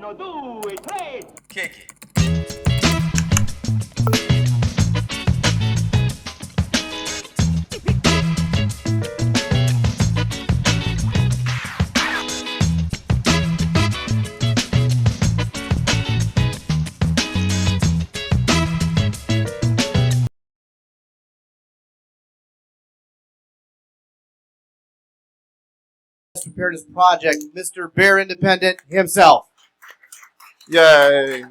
Uno, due, tre. Kick it. Preparedness project, Mr. Bear Independent himself. Yay!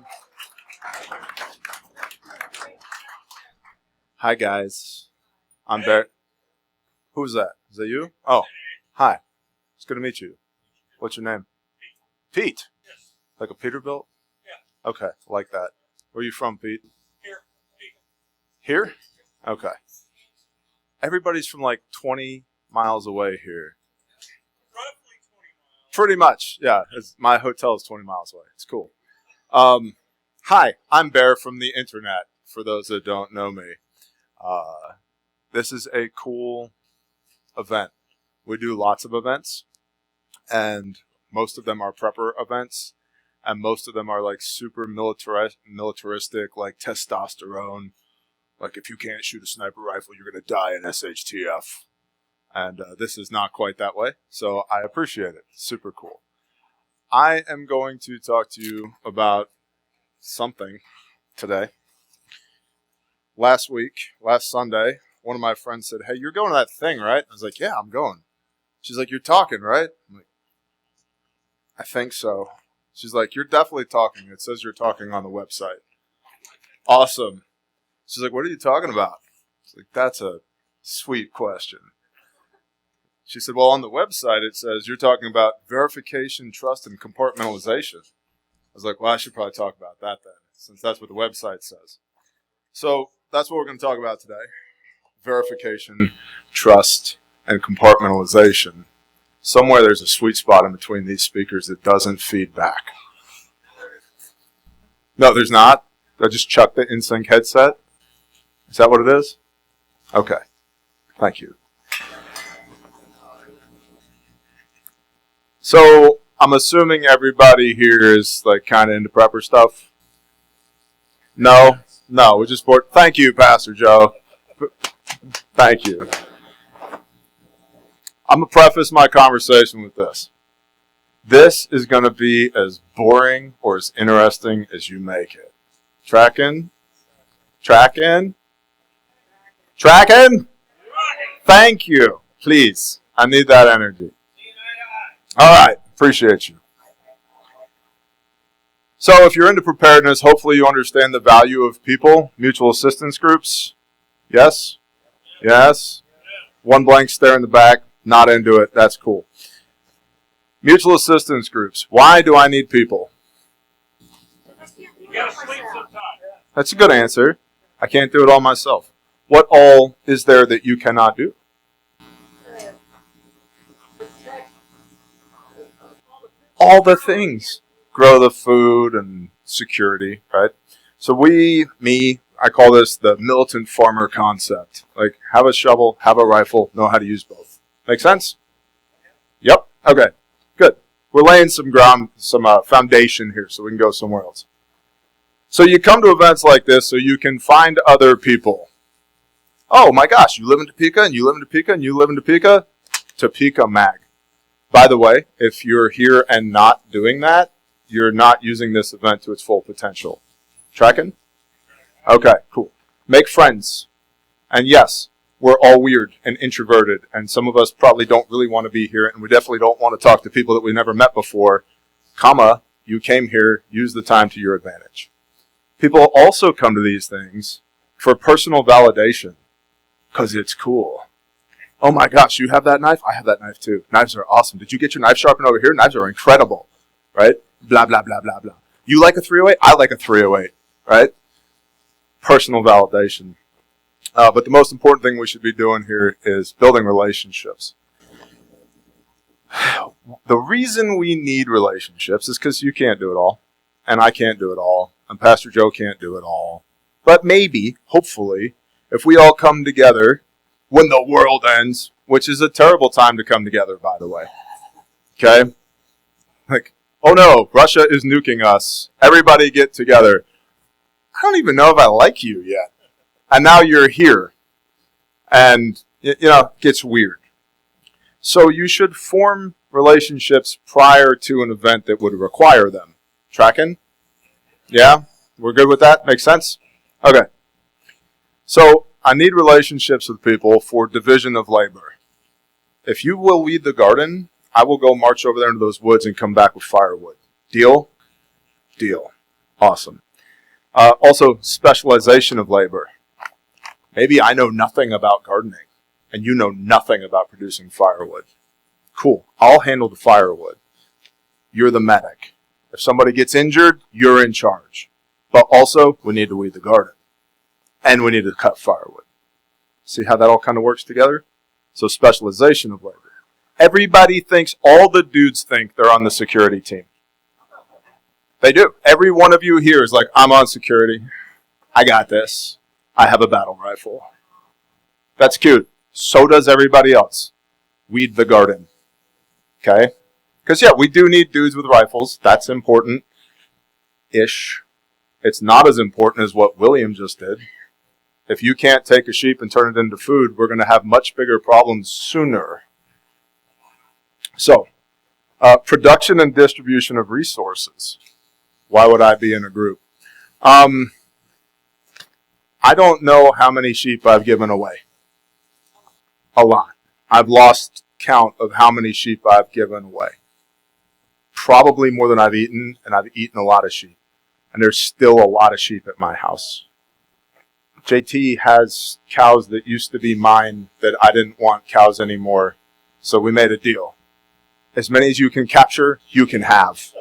Hi guys, I'm Bear. Who's that? Is that you? Oh, hi. It's good to meet you. What's your name? Pete. Yes. Like a Peterbilt? Yeah. Okay, like that. Where are you from, Pete? Here. Here? Okay. Everybody's from like 20 miles away here. Roughly 20 miles. Pretty much, yeah. My hotel is 20 miles away. It's cool. Hi, I'm Bear from the internet, for those that don't know me. This is a cool event. We do lots of events, and most of them are prepper events, and most of them are like super militaristic, like testosterone. Like if you can't shoot a sniper rifle, you're going to die in SHTF. And this is not quite that way, so I appreciate it. Super cool. I am going to talk to you about something today. Last Sunday, one of my friends said, "Hey, you're going to that thing, right?" I was like, "Yeah, I'm going." She's like, "You're talking, right?" I'm like, "I think so." She's like, "You're definitely talking. It says you're talking on the website." Awesome. She's like, "What are you talking about?" I was like, "That's a sweet question." She said, "Well, on the website, it says you're talking about verification, trust, and compartmentalization." I was like, "Well, I should probably talk about that then, since that's what the website says." So that's what we're going to talk about today. Verification, trust, and compartmentalization. Somewhere there's a sweet spot in between these speakers that doesn't feed back. No, there's not. I just chucked the InSync headset. Is that what it is? Okay. Thank you. So I'm assuming everybody here is like kind of into prepper stuff. No, we're just bored. Thank you, Pastor Joe. Thank you. I'm gonna preface my conversation with this. This is gonna be as boring or as interesting as you make it. Tracking? Thank you. Please. I need that energy. All right. Appreciate you. So if you're into preparedness, hopefully you understand the value of people, mutual assistance groups. Yes? Yes? One blank stare in the back. Not into it. That's cool. Mutual assistance groups. Why do I need people? You gotta sleep sometime. That's a good answer. I can't do it all myself. What all is there that you cannot do? All the things. Grow the food and security, right? So I call this the militant farmer concept. Like, have a shovel, have a rifle, know how to use both. Make sense? Yep. Okay. Good. We're laying some foundation here so we can go somewhere else. So you come to events like this so you can find other people. Oh my gosh, you live in Topeka, and you live in Topeka, and you live in Topeka? Topeka Mag. By the way, if you're here and not doing that, you're not using this event to its full potential. Tracking? Okay, cool. Make friends. And yes, we're all weird and introverted, and some of us probably don't really want to be here, and we definitely don't want to talk to people that we've never met before, you came here, use the time to your advantage. People also come to these things for personal validation, because it's cool. Oh my gosh, you have that knife? I have that knife too. Knives are awesome. Did you get your knife sharpened over here? Knives are incredible, right? Blah, blah, blah, blah, blah. You like a 308? I like a 308, right? Personal validation. But the most important thing we should be doing here is building relationships. The reason we need relationships is because you can't do it all, and I can't do it all, and Pastor Joe can't do it all. But maybe, hopefully, if we all come together when the world ends, which is a terrible time to come together, by the way. Okay? Like, oh no, Russia is nuking us. Everybody get together. I don't even know if I like you yet. And now you're here. And, you know, it gets weird. So you should form relationships prior to an event that would require them. Tracking? Yeah? We're good with that? Makes sense? Okay. So I need relationships with people for division of labor. If you will weed the garden, I will go march over there into those woods and come back with firewood. Deal? Deal. Awesome. Also, specialization of labor. Maybe I know nothing about gardening, and you know nothing about producing firewood. Cool. I'll handle the firewood. You're the medic. If somebody gets injured, you're in charge. But also, we need to weed the garden. And we need to cut firewood. See how that all kind of works together? So specialization of labor. Everybody thinks, all the dudes think they're on the security team. They do. Every one of you here is like, I'm on security. I got this. I have a battle rifle. That's cute. So does everybody else. Weed the garden. Okay? Because, yeah, we do need dudes with rifles. That's important-ish. It's not as important as what William just did. If you can't take a sheep and turn it into food, we're going to have much bigger problems sooner. So, production and distribution of resources. Why would I be in a group? I don't know how many sheep I've given away. A lot. I've lost count of how many sheep I've given away. Probably more than I've eaten, and I've eaten a lot of sheep. And there's still a lot of sheep at my house. JT has cows that used to be mine that I didn't want cows anymore. So we made a deal. As many as you can capture, you can have.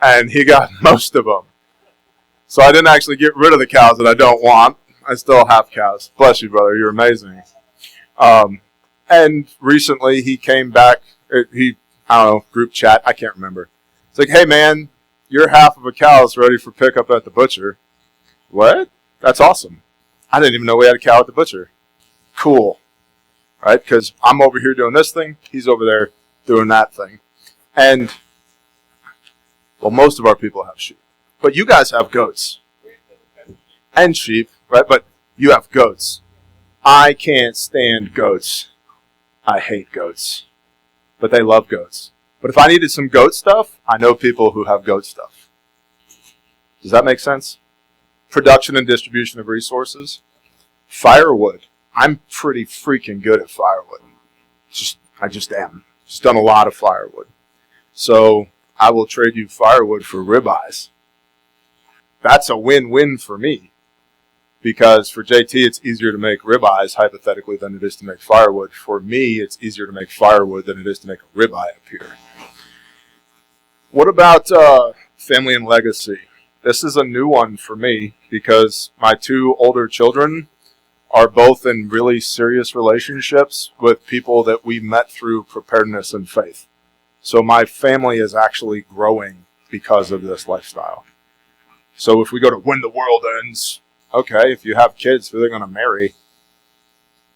And he got most of them. So I didn't actually get rid of the cows that I don't want. I still have cows. Bless you, brother. You're amazing. And recently he came back. I don't know, group chat. I can't remember. It's like, hey, man, your half of a cow is ready for pickup at the butcher. What? That's awesome. I didn't even know we had a cow at the butcher. Cool. Right? Because I'm over here doing this thing. He's over there doing that thing. And, well, most of our people have sheep. But you guys have goats. And sheep, right? But you have goats. I can't stand goats. I hate goats. But they love goats. But if I needed some goat stuff, I know people who have goat stuff. Does that make sense? Production and distribution of resources. Firewood. I'm pretty freaking good at firewood. I just am. Just done a lot of firewood. So I will trade you firewood for ribeyes. That's a win-win for me. Because for JT, it's easier to make ribeyes, hypothetically, than it is to make firewood. For me, it's easier to make firewood than it is to make a ribeye up here. What about family and legacy? This is a new one for me because my two older children are both in really serious relationships with people that we met through preparedness and faith. So my family is actually growing because of this lifestyle. So if we go to when the world ends, okay, if you have kids who they're going to marry,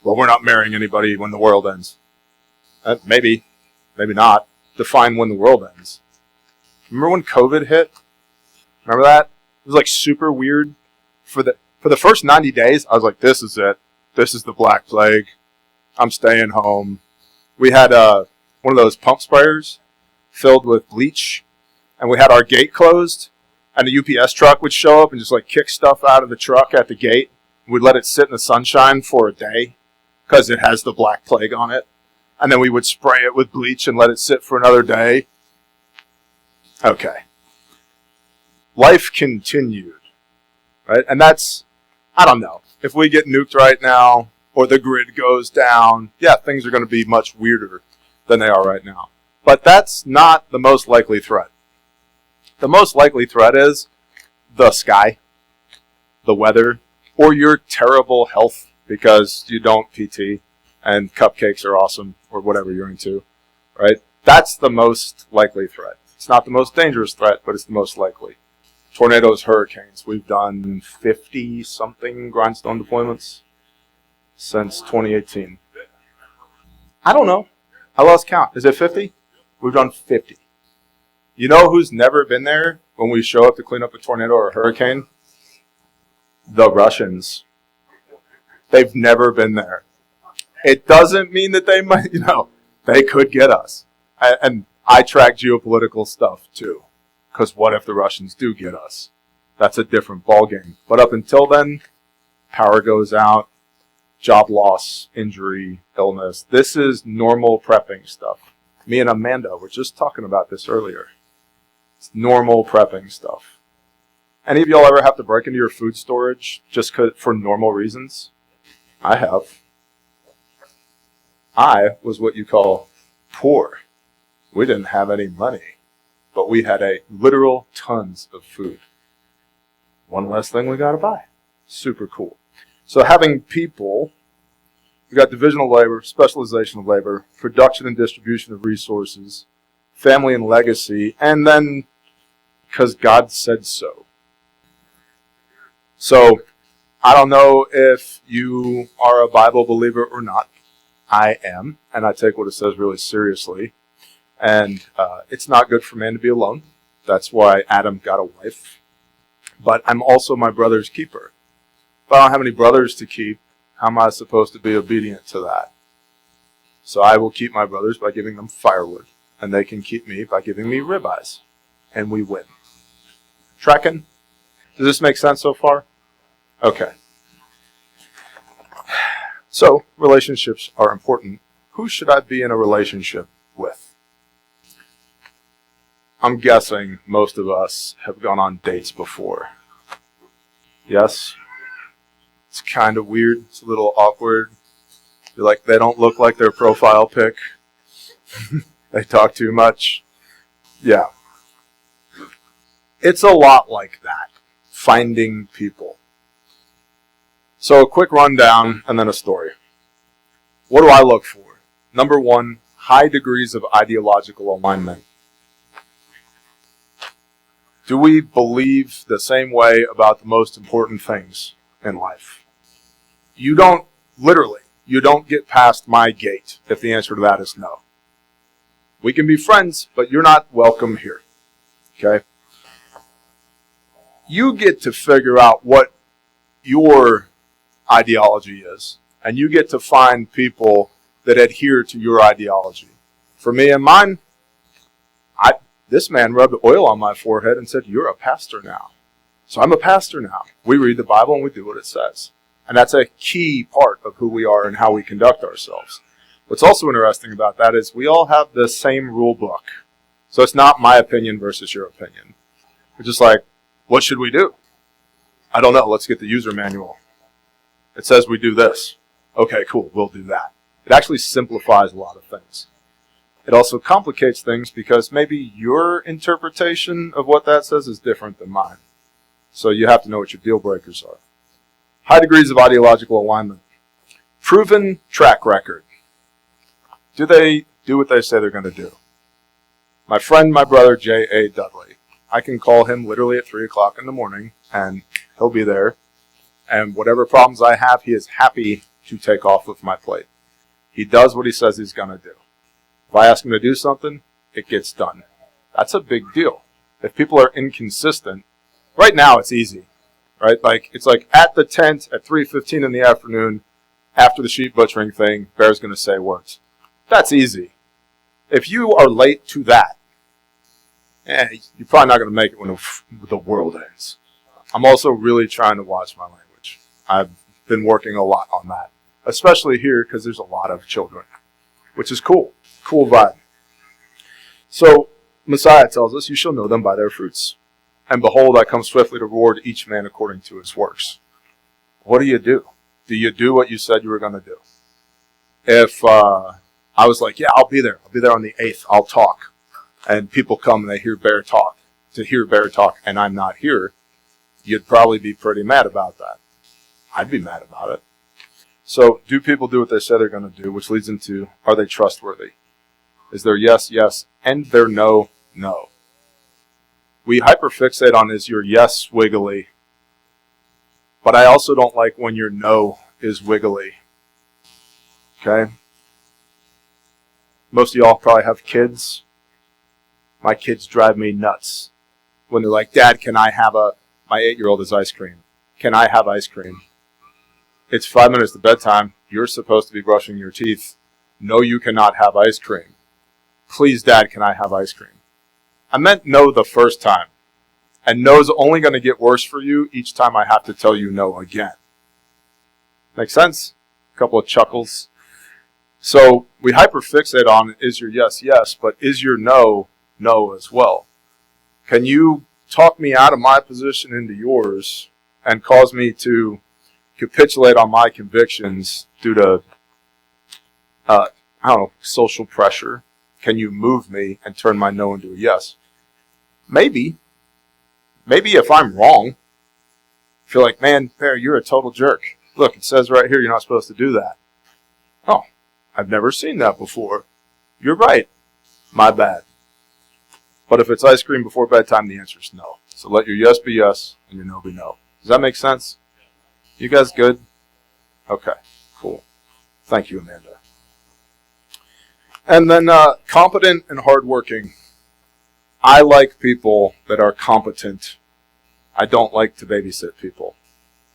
well, we're not marrying anybody when the world ends. Maybe not. Define when the world ends. Remember when COVID hit? Remember that? It was like super weird. For the first 90 days, I was like, this is it. This is the Black Plague. I'm staying home. We had one of those pump sprayers filled with bleach, and we had our gate closed, and the UPS truck would show up and just like kick stuff out of the truck at the gate. We'd let it sit in the sunshine for a day because it has the Black Plague on it. And then we would spray it with bleach and let it sit for another day. Okay. Life continued, right? And that's, I don't know. If we get nuked right now or the grid goes down, yeah, things are going to be much weirder than they are right now. But that's not the most likely threat. The most likely threat is the sky, the weather, or your terrible health because you don't PT and cupcakes are awesome or whatever you're into, right? That's the most likely threat. It's not the most dangerous threat, but it's the most likely. Tornadoes, hurricanes. We've done 50-something grindstone deployments since 2018. I don't know. I lost count. Is it 50? We've done 50. You know who's never been there when we show up to clean up a tornado or a hurricane? The Russians. They've never been there. It doesn't mean that they might, they could get us. And I track geopolitical stuff too. Because what if the Russians do get us? That's a different ballgame. But up until then, power goes out, job loss, injury, illness. This is normal prepping stuff. Me and Amanda were just talking about this earlier. It's normal prepping stuff. Any of y'all ever have to break into your food storage just for normal reasons? I have. I was what you call poor. We didn't have any money, but we had literal tons of food. One less thing we got to buy. Super cool. So having people, we got division of labor, specialization of labor, production and distribution of resources, family and legacy, and then because God said so. So I don't know if you are a Bible believer or not. I am, and I take what it says really seriously. And it's not good for man to be alone. That's why Adam got a wife. But I'm also my brother's keeper. If I don't have any brothers to keep, how am I supposed to be obedient to that? So I will keep my brothers by giving them firewood, and they can keep me by giving me ribeyes, and we win. Tracking? Does this make sense so far? Okay. So, relationships are important. Who should I be in a relationship with? I'm guessing most of us have gone on dates before. Yes? It's kind of weird. It's a little awkward. You're like, they don't look like their profile pic. They talk too much. Yeah. It's a lot like that. Finding people. So a quick rundown and then a story. What do I look for? Number one, high degrees of ideological alignment. Do we believe the same way about the most important things in life? You don't get past my gate if the answer to that is no. We can be friends, but you're not welcome here. Okay? You get to figure out what your ideology is, and you get to find people that adhere to your ideology. For me and mine, this man rubbed oil on my forehead and said, "You're a pastor now." So I'm a pastor now. We read the Bible and we do what it says. And that's a key part of who we are and how we conduct ourselves. What's also interesting about that is we all have the same rule book. So it's not my opinion versus your opinion. We're just like, what should we do? I don't know. Let's get the user manual. It says we do this. Okay, cool. We'll do that. It actually simplifies a lot of things. It also complicates things because maybe your interpretation of what that says is different than mine. So you have to know what your deal breakers are. High degrees of ideological alignment. Proven track record. Do they do what they say they're going to do? My friend, my brother, J.A. Dudley. I can call him literally at 3 o'clock in the morning and he'll be there. And whatever problems I have, he is happy to take off with my plate. He does what he says he's going to do. If I ask him to do something, it gets done. That's a big deal. If people are inconsistent, right now it's easy, right? It's like at the tent at 3:15 in the afternoon, after the sheep butchering thing, Bear's going to say words. That's easy. If you are late to that, you're probably not going to make it when the world ends. I'm also really trying to watch my language. I've been working a lot on that, especially here because there's a lot of children, which is cool. Cool vibe. So Messiah tells us, you shall know them by their fruits. And behold, I come swiftly to reward each man according to his works. What do? Do you do what you said you were going to do? If I was like, yeah, I'll be there on the 8th, I'll talk. And people come and they hear Bear talk, and I'm not here, you'd probably be pretty mad about that. I'd be mad about it. So do people do what they say they're going to do, which leads into, are they trustworthy? Is their yes, yes, and their no, no? We hyperfixate on is your yes wiggly, but I also don't like when your no is wiggly. Okay? Most of y'all probably have kids. My kids drive me nuts when they're like, Dad, can I have my 8-year-old is ice cream. Can I have ice cream? It's 5 minutes to bedtime. You're supposed to be brushing your teeth. No, you cannot have ice cream. Please, Dad, can I have ice cream? I meant no the first time. And no's only going to get worse for you each time I have to tell you no again. Make sense? A couple of chuckles. So we hyperfixate on is your yes, yes, but is your no, no as well? Can you talk me out of my position into yours and cause me to capitulate on my convictions due to, social pressure? Can you move me and turn my no into a yes? Maybe. Maybe if I'm wrong, if you're like, man, Bear, you're a total jerk. Look, it says right here you're not supposed to do that. Oh, I've never seen that before. You're right. My bad. But if it's ice cream before bedtime, the answer is no. So let your yes be yes and your no be no. Does that make sense? You guys good? Okay, cool. Thank you, Amanda. And then competent and hardworking. I like people that are competent. I don't like to babysit people.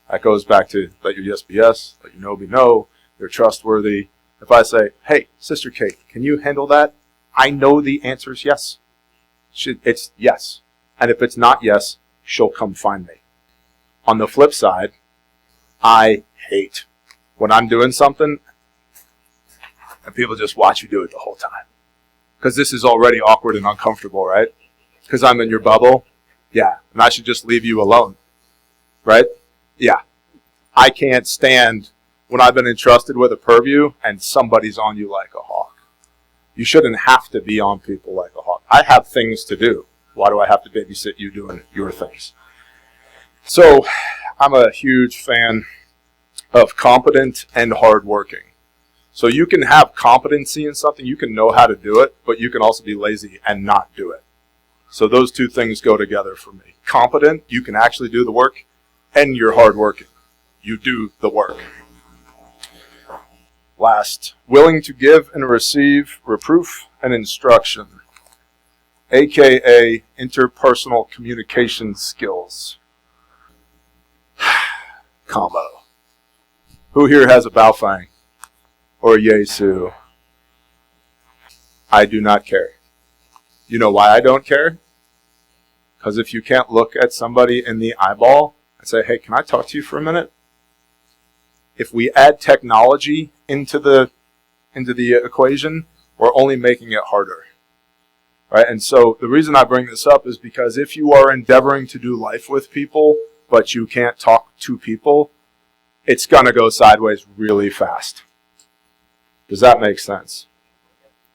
That goes back to let your yes be yes, let your no be no. They're trustworthy. If I say, hey, Sister Kate, can you handle that? I know the answer is yes. It's yes. And if it's not yes, she'll come find me. On the flip side, I hate when I'm doing something and people just watch you do it the whole time. Because this is already awkward and uncomfortable, right? Because I'm in your bubble. Yeah. And I should just leave you alone. Right? Yeah. I can't stand when I've been entrusted with a purview and somebody's on you like a hawk. You shouldn't have to be on people like a hawk. I have things to do. Why do I have to babysit you doing your things? So I'm a huge fan of competent and hardworking. So you can have competency in something, you can know how to do it, but you can also be lazy and not do it. So those two things go together for me. Competent, you can actually do the work, and you're hardworking. You do the work. Last, willing to give and receive reproof and instruction, aka interpersonal communication skills. Combo. Who here has a Baofeng or a Yesu? I do not care. You know why I don't care? Because if you can't look at somebody in the eyeball and say, hey, can I talk to you for a minute? If we add technology into the equation, we're only making it harder. Right? And so the reason I bring this up is because if you are endeavoring to do life with people, but you can't talk to people, it's going to go sideways really fast. Does that make sense?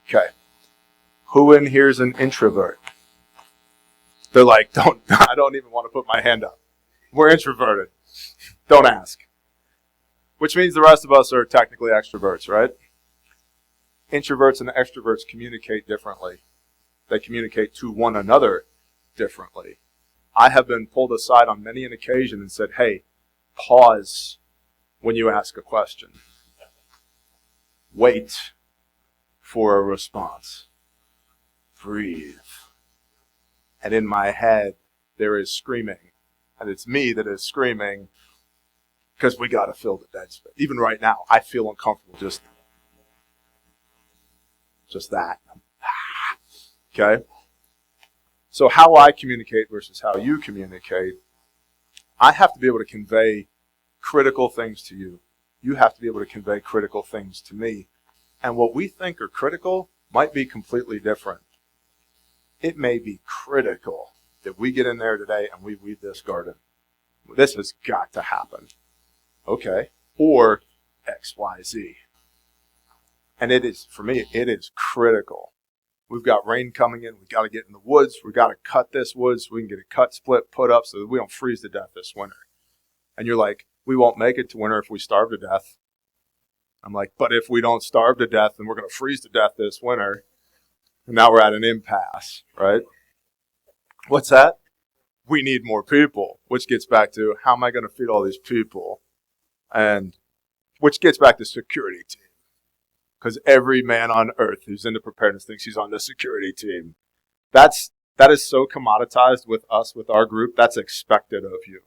Okay. Who in here is an introvert? They're like, I don't even want to put my hand up. We're introverted. Don't ask. Which means the rest of us are technically extroverts, right? Introverts and extroverts communicate differently. They communicate to one another differently. I have been pulled aside on many an occasion and said, hey, pause when you ask a question. Wait for a response. Breathe. And in my head, there is screaming. And it's me that is screaming because we got to fill the dead space. Even right now, I feel uncomfortable just that. Okay? So how I communicate versus how you communicate, I have to be able to convey critical things to you. You have to be able to convey critical things to me. And what we think are critical might be completely different. It may be critical that we get in there today and we weed this garden. This has got to happen. Okay. Or X, Y, Z. And it is, for me, it is critical. We've got rain coming in. We've got to get in the woods. We've got to cut this wood so we can get it cut, split, put up so that we don't freeze to death this winter. And you're like, we won't make it to winter if we starve to death. I'm like, but if we don't starve to death, then we're going to freeze to death this winter. And now we're at an impasse, right? What's that? We need more people, which gets back to how am I going to feed all these people? And which gets back to security team. Because every man on earth who's into preparedness thinks he's on the security team. That is so commoditized with us, with our group. That's expected of you.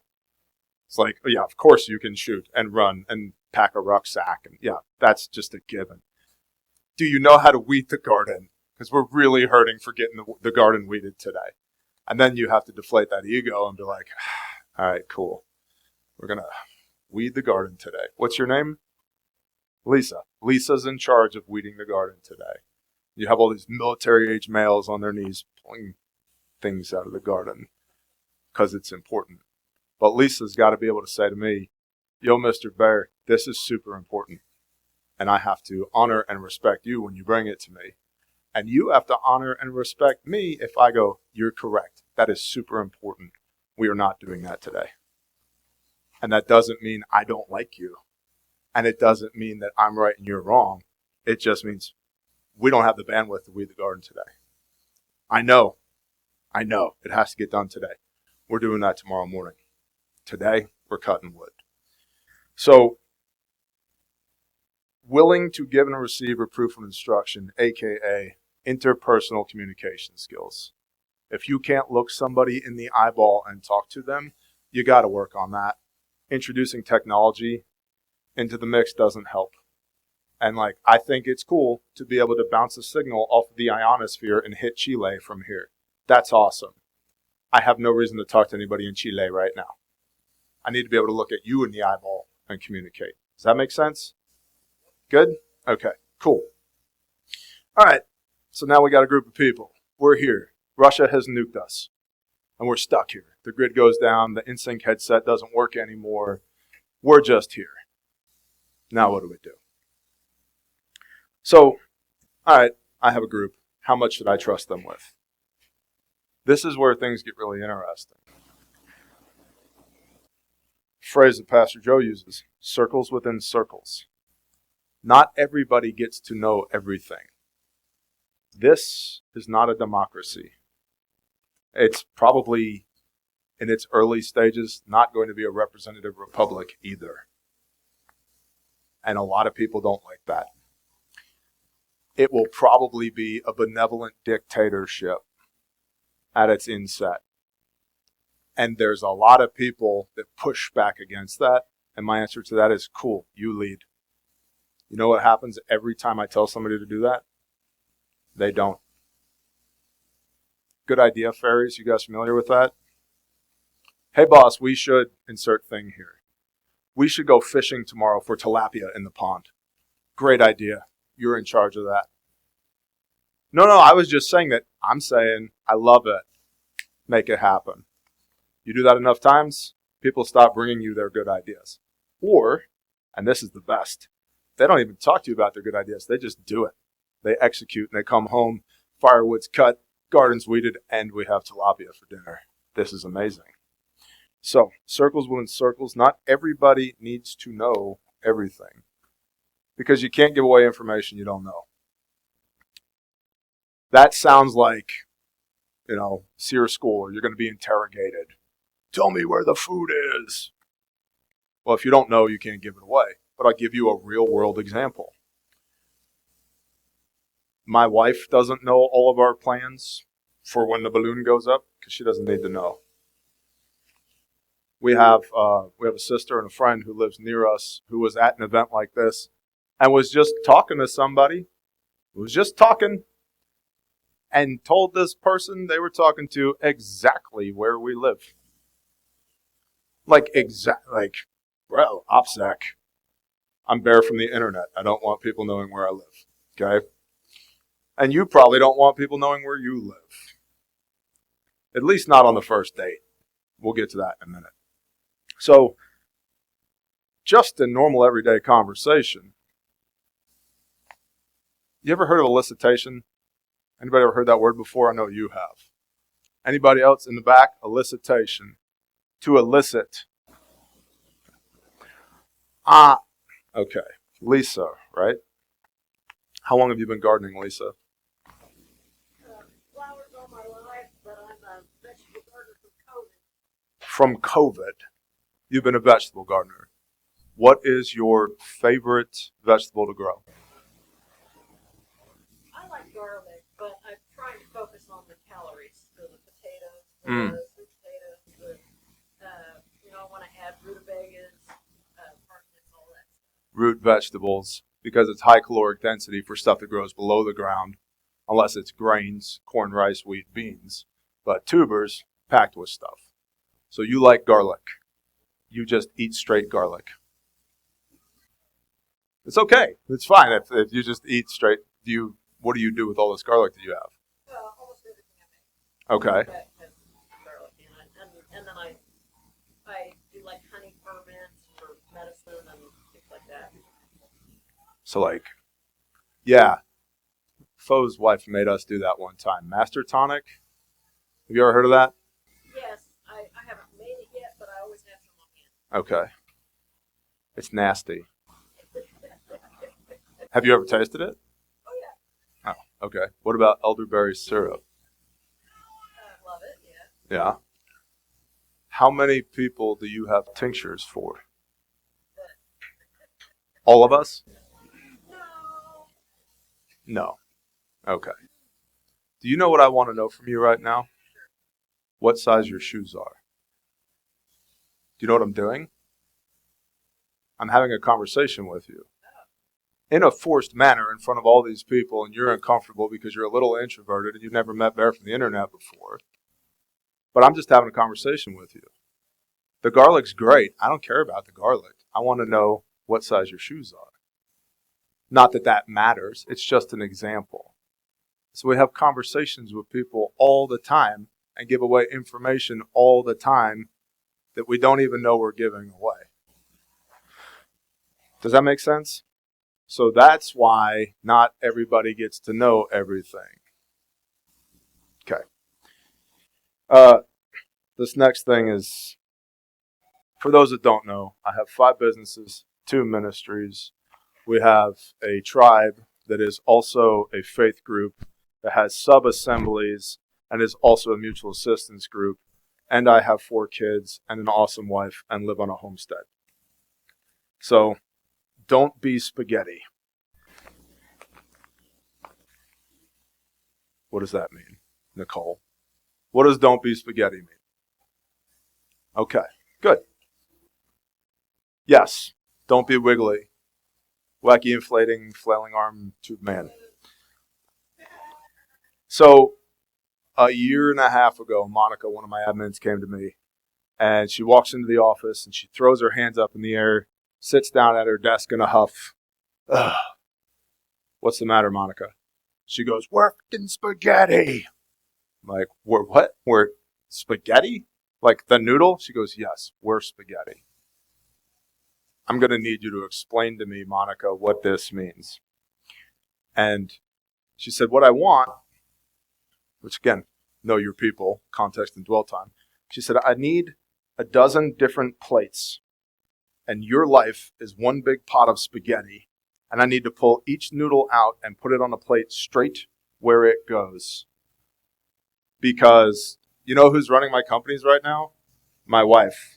It's like, oh yeah, of course you can shoot and run and pack a rucksack. And yeah, that's just a given. Do you know how to weed the garden? Because we're really hurting for getting the garden weeded today. And then you have to deflate that ego and be like, all right, cool. We're going to weed the garden today. What's your name? Lisa. Lisa's in charge of weeding the garden today. You have all these military-age males on their knees pulling things out of the garden because it's important. But Lisa's got to be able to say to me, yo, Mr. Bear, this is super important. And I have to honor and respect you when you bring it to me. And you have to honor and respect me if I go, you're correct. That is super important. We are not doing that today. And that doesn't mean I don't like you. And it doesn't mean that I'm right and you're wrong. It just means we don't have the bandwidth to weed the garden today. I know. It has to get done today. We're doing that tomorrow morning. Today, we're cutting wood. So, willing to give and receive a proof of instruction, aka interpersonal communication skills. If you can't look somebody in the eyeball and talk to them, you got to work on that. Introducing technology into the mix doesn't help. And I think it's cool to be able to bounce a signal off of the ionosphere and hit Chile from here. That's awesome. I have no reason to talk to anybody in Chile right now. I need to be able to look at you in the eyeball and communicate. Does that make sense? Good? Okay, cool. All right, so now we got a group of people. We're here. Russia has nuked us, and we're stuck here. The grid goes down. The InSync headset doesn't work anymore. We're just here. Now what do we do? So, all right, I have a group. How much should I trust them with? This is where things get really interesting. Phrase that Pastor Joe uses, circles within circles. Not everybody gets to know everything. This is not a democracy. It's probably, in its early stages, not going to be a representative republic either. And a lot of people don't like that. It will probably be a benevolent dictatorship at its inset. And there's a lot of people that push back against that. And my answer to that is, cool, you lead. You know what happens every time I tell somebody to do that? They don't. Good idea, fairies. You guys familiar with that? Hey, boss, we should insert thing here. We should go fishing tomorrow for tilapia in the pond. Great idea. You're in charge of that. No, I was just saying that. I'm saying I love it. Make it happen. You do that enough times, people stop bringing you their good ideas. Or, and this is the best, they don't even talk to you about their good ideas. They just do it. They execute and they come home, firewood's cut, garden's weeded, and we have tilapia for dinner. This is amazing. So, circles within circles. Not everybody needs to know everything. Because you can't give away information you don't know. That sounds like, Sears School, or you're going to be interrogated. Tell me where the food is. Well, if you don't know, you can't give it away. But I'll give you a real world example. My wife doesn't know all of our plans for when the balloon goes up because she doesn't need to know. We have a sister and a friend who lives near us who was at an event like this and was just talking to somebody, and told this person they were talking to exactly where we live. Well, OPSEC. I'm Bear from the internet. I don't want people knowing where I live. Okay? And you probably don't want people knowing where you live. At least not on the first date. We'll get to that in a minute. So, just in normal everyday conversation, you ever heard of elicitation? Anybody ever heard that word before? I know you have. Anybody else in the back? Elicitation. To elicit. Okay. Lisa, right? How long have you been gardening, Lisa? Flowers all my life, but I'm a vegetable gardener From COVID, you've been a vegetable gardener. What is your favorite vegetable to grow? I like garlic, but I'm trying to focus on the calories. Mm. sweet potatoes, I want to add rutabagas, parsnips, all that stuff. Root vegetables, because it's high caloric density for stuff that grows below the ground, unless it's grains, corn, rice, wheat, beans. But tubers, packed with stuff. So you like garlic. You just eat straight garlic. It's okay. It's fine if you just eat straight. What do you do with all this garlic that you have? Almost everything I make. Okay. That has garlic in it. And then I do like honey ferments for medicine and things like that. So yeah, Foe's wife made us do that one time. Master tonic. Have you ever heard of that? Yes, I haven't made it yet, but I always have some on hand. Okay. It's nasty. Have you ever tasted it? Oh, yeah. Oh, okay. What about elderberry syrup? Love it, yeah. Yeah. How many people do you have tinctures for? All of us? No. No. Okay. Do you know what I want to know from you right now? What size your shoes are. Do you know what I'm doing? I'm having a conversation with you. In a forced manner in front of all these people, and you're uncomfortable because you're a little introverted and you've never met Bear from the internet before. But I'm just having a conversation with you. The garlic's great. I don't care about the garlic. I want to know what size your shoes are. Not that that matters. It's just an example. So we have conversations with people all the time and give away information all the time that we don't even know we're giving away. Does that make sense? So that's why not everybody gets to know everything. Okay. This next thing is, for those that don't know, I have 5 businesses, 2 ministries. We have a tribe that is also a faith group that has sub-assemblies and is also a mutual assistance group. And I have 4 kids and an awesome wife and live on a homestead. So don't be spaghetti. What does that mean, Nicole? What does don't be spaghetti mean? Okay, good. Yes, don't be wiggly, wacky, inflating, flailing arm tube man. So a year and a half ago, Monica, one of my admins, came to me, and she walks into the office and she throws her hands up in the air, sits down at her desk in a huff. Ugh. What's the matter, Monica? She goes, "We're f***ing spaghetti." I'm like, "We're what? We're spaghetti? Like the noodle?" She goes, "Yes, we're spaghetti." I'm going to need you to explain to me, Monica, what this means. And she said, what I want, which again, know your people, context and dwell time. She said, I need a dozen different plates. And your life is one big pot of spaghetti. And I need to pull each noodle out and put it on a plate straight where it goes. Because you know who's running my companies right now? My wife.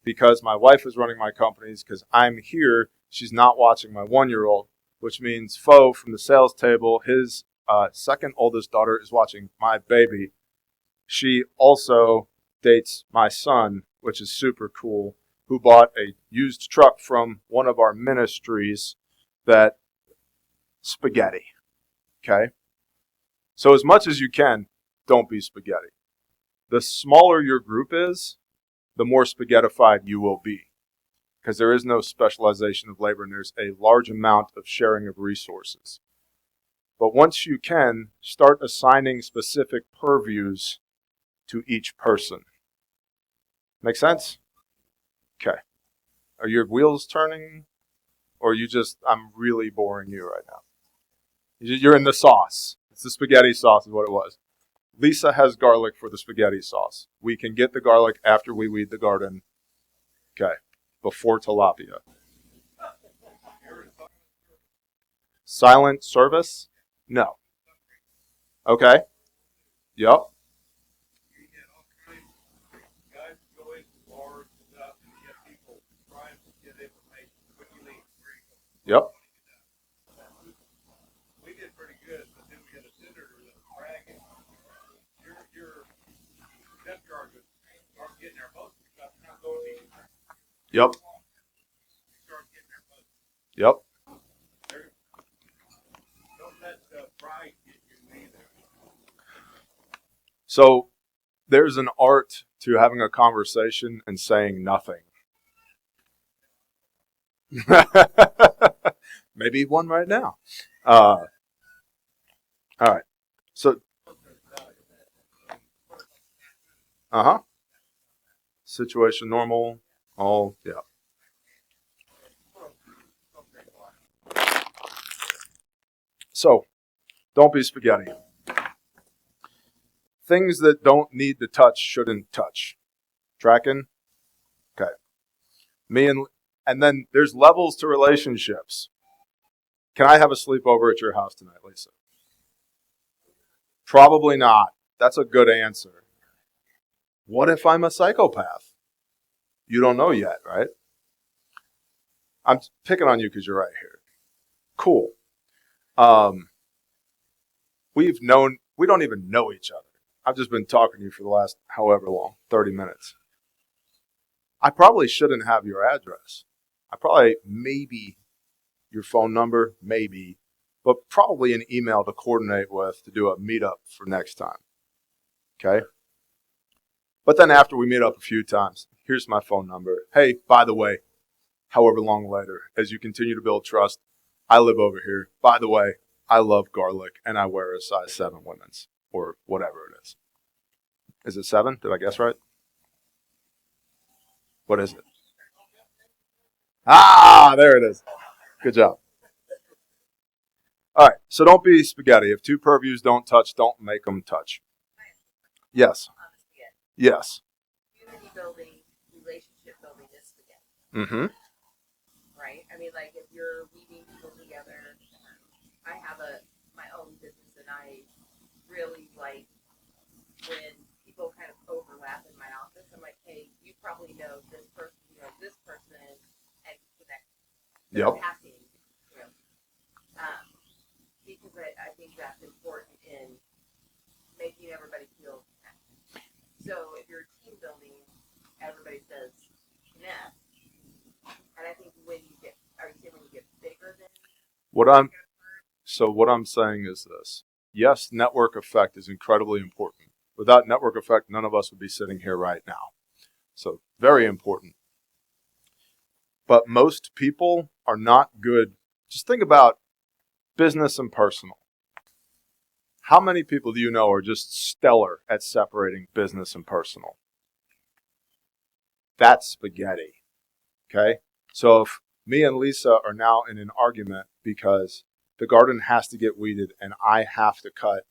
Because my wife is running my companies, because I'm here, she's not watching my 1-year-old, which means Fo from the sales table, his second oldest daughter is watching my baby. She also dates my son, which is super cool, who bought a used truck from one of our ministries that spaghetti. Okay? So as much as you can, don't be spaghetti. The smaller your group is, the more spaghettified you will be. Because there is no specialization of labor and there's a large amount of sharing of resources. But once you can, start assigning specific purviews to each person. Make sense? Okay. Are your wheels turning? Or I'm really boring you right now? You're in the sauce. It's the spaghetti sauce is what it was. Lisa has garlic for the spaghetti sauce. We can get the garlic after we weed the garden. Okay. Before tilapia. Silent service? No. Okay. Yep. Yep. We did pretty good, but then we had a senator that was bragging. Your Yep. Start getting that buzz. Yep. Don't let pride get you either. So there's an art to having a conversation and saying nothing. Maybe one right now. All right. So, situation normal. All, yeah. So, don't be spaghetti. Things that don't need to touch shouldn't touch. Tracking? Okay. And then there's levels to relationships. Can I have a sleepover at your house tonight, Lisa? Probably not. That's a good answer. What if I'm a psychopath? You don't know yet, right? I'm picking on you because you're right here. Cool. We don't even know each other. I've just been talking to you for the last however long, 30 minutes. I probably shouldn't have your address. Maybe your phone number, maybe, but probably an email to coordinate with to do a meetup for next time. Okay? But then after we meet up a few times, here's my phone number. Hey, by the way, however long later, as you continue to build trust, I live over here. By the way, I love garlic and I wear a size 7 women's or whatever it is. Is it 7? Did I guess right? What is it? Ah, there it is. Good job. All right, so don't be spaghetti. If two purviews don't touch, don't make them touch. Yes. Yes. Community building, relationship building is spaghetti. Mm-hmm. Right? I mean, like if you're weaving people together, I have my own business, and I really like when people kind of overlap in my office. I'm like, hey, you probably know this person, and connect. Yep. Passing, because I think that's important in making everybody feel connected. So if you're team building, everybody says connect. And I think when you get bigger than What I'm saying is this. Yes, network effect is incredibly important. Without network effect, none of us would be sitting here right now. So very important. But most people are not good. Just think about business and personal. How many people do you know are just stellar at separating business and personal? That's spaghetti. Okay? So if me and Lisa are now in an argument because the garden has to get weeded and I have to cut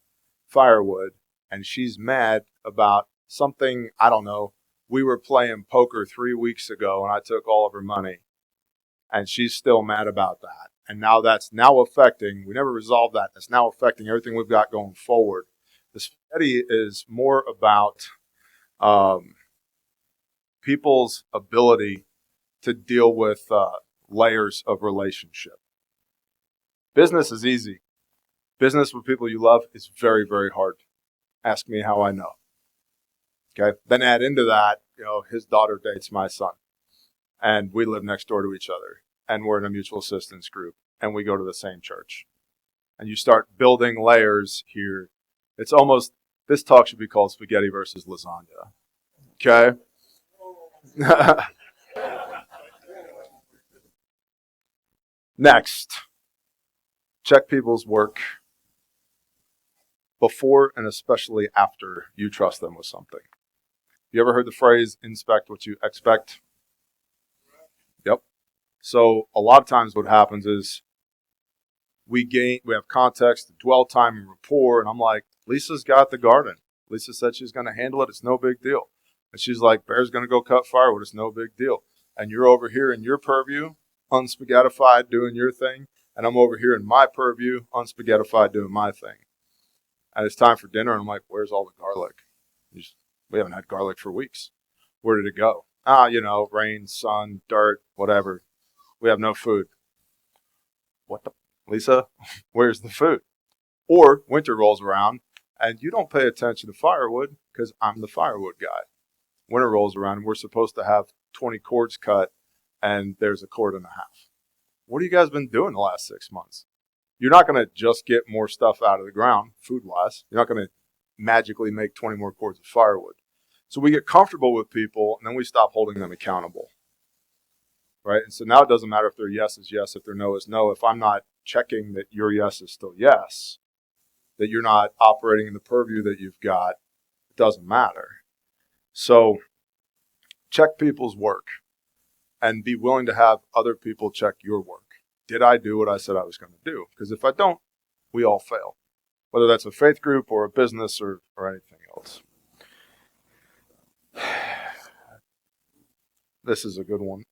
firewood, and she's mad about something, I don't know, we were playing poker 3 weeks ago and I took all of her money, and she's still mad about that. And now that's now affecting, we never resolved that, that's now affecting everything we've got going forward. The spaghetti is more about people's ability to deal with layers of relationship. Business is easy. Business with people you love is very, very hard. Ask me how I know. Okay. Then add into that, his daughter dates my son, and we live next door to each other, and we're in a mutual assistance group, and we go to the same church. And you start building layers here. It's almost, this talk should be called spaghetti versus lasagna. Okay. Next, check people's work before and especially after you trust them with something. You ever heard the phrase, inspect what you expect? Yep. So a lot of times what happens is we have context, dwell time, and rapport, and I'm like, Lisa's got the garden. Lisa said she's going to handle it. It's no big deal. And she's like, Bear's going to go cut firewood. It's no big deal. And you're over here in your purview, unspaghettified, doing your thing. And I'm over here in my purview, unspaghettified, doing my thing. And it's time for dinner, and I'm like, where's all the garlic? We haven't had garlic for weeks. Where did it go? Rain, sun, dirt, whatever. We have no food. What the? Lisa, where's the food? Or winter rolls around, and you don't pay attention to firewood because I'm the firewood guy. Winter rolls around, and we're supposed to have 20 cords cut and there's a quart and a half. What have you guys been doing the last 6 months? You're not going to just get more stuff out of the ground, food-wise. You're not going to magically make 20 more quarts of firewood. So we get comfortable with people, and then we stop holding them accountable, right? And so now it doesn't matter if their yes is yes, if their no is no. If I'm not checking that your yes is still yes, that you're not operating in the purview that you've got, it doesn't matter. So check people's work and be willing to have other people check your work. Did I do what I said I was going to do? Because if I don't, we all fail, whether that's a faith group or a business or anything else. This is a good one.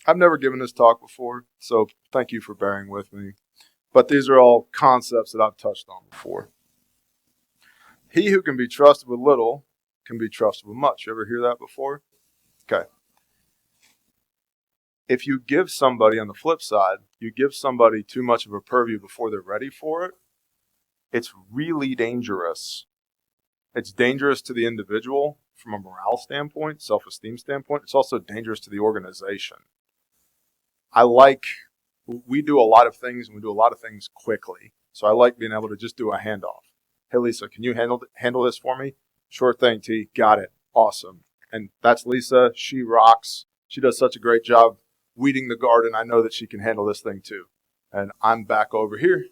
I've never given this talk before, so thank you for bearing with me. But these are all concepts that I've touched on before. He who can be trusted with little can be trusted with much. You ever hear that before? Okay. If you give somebody, on the flip side, you give somebody too much of a purview before they're ready for it, it's really dangerous. It's dangerous to the individual from a morale standpoint, self-esteem standpoint. It's also dangerous to the organization. We do a lot of things, and we do a lot of things quickly. So I like being able to just do a handoff. Hey, Lisa, can you handle this for me? Sure thing, T. Got it. Awesome. And that's Lisa. She rocks. She does such a great job weeding the garden. I know that she can handle this thing too. And I'm back over here,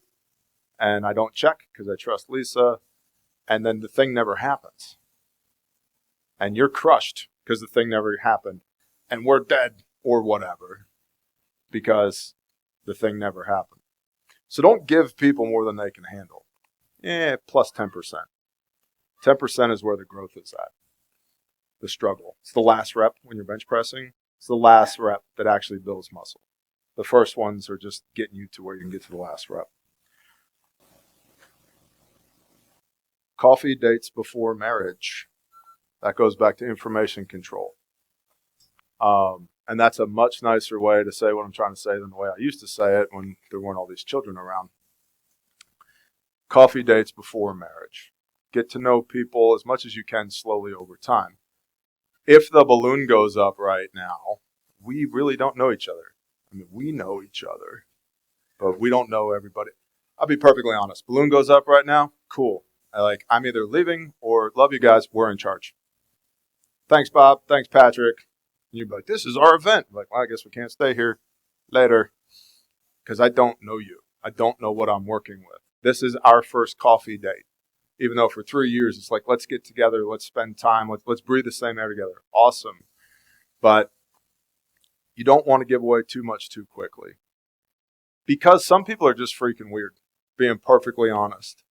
and I don't check because I trust Lisa. And then the thing never happens. And you're crushed because the thing never happened. And we're dead or whatever because the thing never happened. So don't give people more than they can handle. Plus 10%. 10% is where the growth is at. The struggle. It's the last rep when you're bench pressing. It's the last rep that actually builds muscle. The first ones are just getting you to where you can get to the last rep. Coffee dates before marriage. That goes back to information control. And that's a much nicer way to say what I'm trying to say than the way I used to say it when there weren't all these children around. Coffee dates before marriage. Get to know people as much as you can slowly over time. If the balloon goes up right now, we really don't know each other. I mean, we know each other, but we don't know everybody. I'll be perfectly honest. Balloon goes up right now, cool. I'm either leaving or love you guys, we're in charge. Thanks, Bob. Thanks, Patrick. And you'd be like, this is our event. I'm like, well, I guess we can't stay here later because I don't know you. I don't know what I'm working with. This is our first coffee date. Even though for 3 years, it's like, let's get together, let's spend time, let's breathe the same air together. Awesome. But you don't want to give away too much too quickly. Because some people are just freaking weird, being perfectly honest.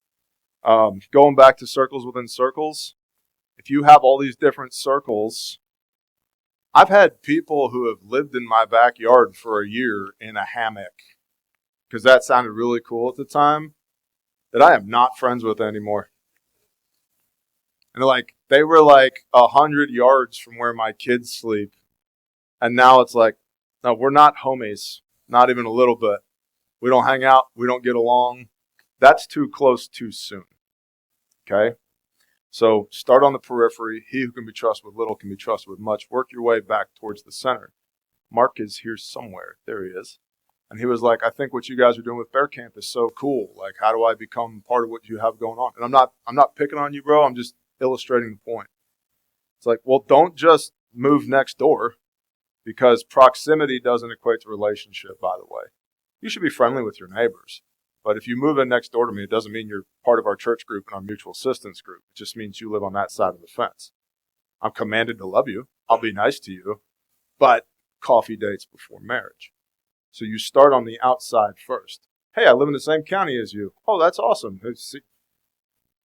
Going back to circles within circles, if you have all these different circles, I've had people who have lived in my backyard for a year in a hammock, because that sounded really cool at the time, that I am not friends with anymore. And they were 100 yards from where my kids sleep. And now it's like, no, we're not homies. Not even a little bit. We don't hang out. We don't get along. That's too close too soon. Okay? So start on the periphery. He who can be trusted with little can be trusted with much. Work your way back towards the center. Mark is here somewhere. There he is. And he was like, I think what you guys are doing with Bear Camp is so cool. How do I become part of what you have going on? And I'm not picking on you, bro. I'm just illustrating the point. It's like, well, don't just move next door, because proximity doesn't equate to relationship, by the way. You should be friendly with your neighbors. But if you move in next door to me, it doesn't mean you're part of our church group and our mutual assistance group. It just means you live on that side of the fence. I'm commanded to love you. I'll be nice to you. But coffee dates before marriage. So you start on the outside first. Hey, I live in the same county as you. Oh, that's awesome.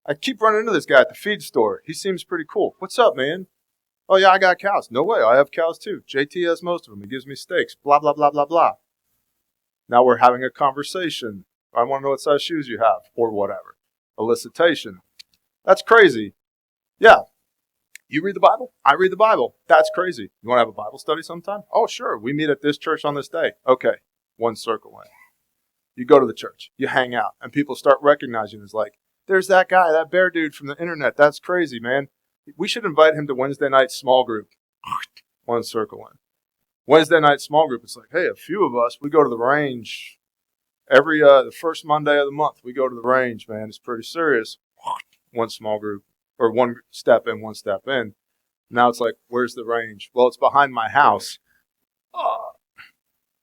I keep running into this guy at the feed store. He seems pretty cool. What's up, man? Oh, yeah, I got cows. No way. I have cows too. JT has most of them. He gives me steaks. Blah, blah, blah, blah, blah. Now we're having a conversation. I want to know what size shoes you have or whatever. Elicitation. That's crazy. Yeah. You read the Bible? I read the Bible. That's crazy. You want to have a Bible study sometime? Oh, sure. We meet at this church on this day. Okay. One circle in. You go to the church. You hang out. And people start recognizing you as there's that guy, that bear dude from the internet. That's crazy, man. We should invite him to Wednesday night small group. One circle in. Wednesday night small group, it's like, hey, a few of us, we go to the range every the first Monday of the month. We go to the range, man. It's pretty serious. One small group, or one step in, one step in. Now it's like, where's the range? Well, it's behind my house.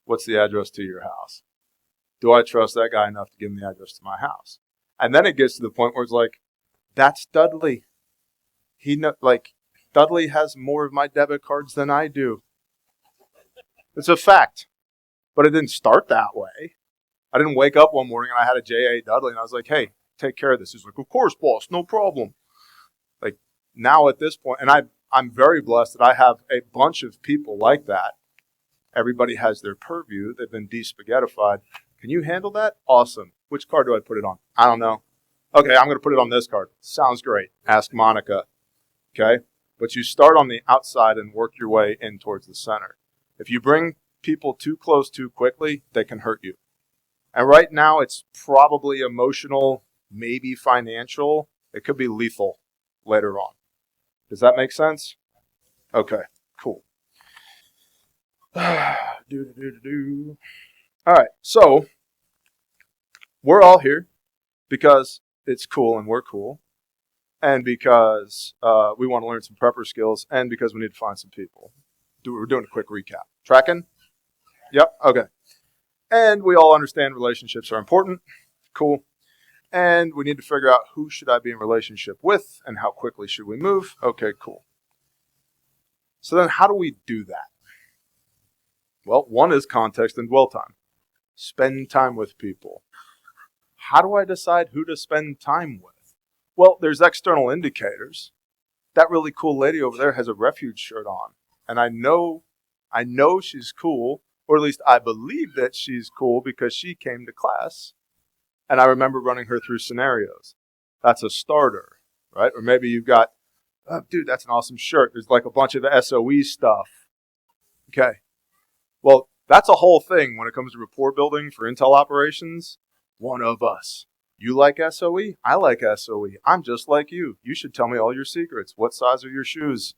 What's the address to your house? Do I trust that guy enough to give him the address to my house? And then it gets to the point where it's like, that's Dudley. Dudley has more of my debit cards than I do. It's a fact. But it didn't start that way. I didn't wake up one morning and I had a J.A. Dudley and I was like, hey, take care of this. He's like, of course, boss, no problem. Like, now at this point, and I'm very blessed that I have a bunch of people like that. Everybody has their purview. They've been de-spaghettified. Can you handle that? Awesome. Which card do I put it on? I don't know. Okay, I'm going to put it on this card. Sounds great. Ask Monica. Okay? But you start on the outside and work your way in towards the center. If you bring people too close too quickly, they can hurt you. And right now, it's probably emotional, maybe financial. It could be lethal later on. Does that make sense? Okay, cool. All right, so we're all here because it's cool and we're cool, and because we want to learn some prepper skills, and because we need to find some people. We're doing a quick recap. Tracking? Yep, okay. And we all understand relationships are important. Cool. And we need to figure out who should I be in relationship with and how quickly should we move. Okay, cool. So then how do we do that? Well, one is context and dwell time. Spend time with people. How do I decide who to spend time with? Well, there's external indicators. That really cool lady over there has a refuge shirt on. And I know she's cool, or at least I believe that she's cool because she came to class. And I remember running her through scenarios. That's a starter, right? Or maybe you've got, oh, dude, that's an awesome shirt. There's like a bunch of SOE stuff. Okay. Well, that's a whole thing when it comes to rapport building for intel operations. One of us. You like SOE? I like SOE. I'm just like you. You should tell me all your secrets. What size are your shoes?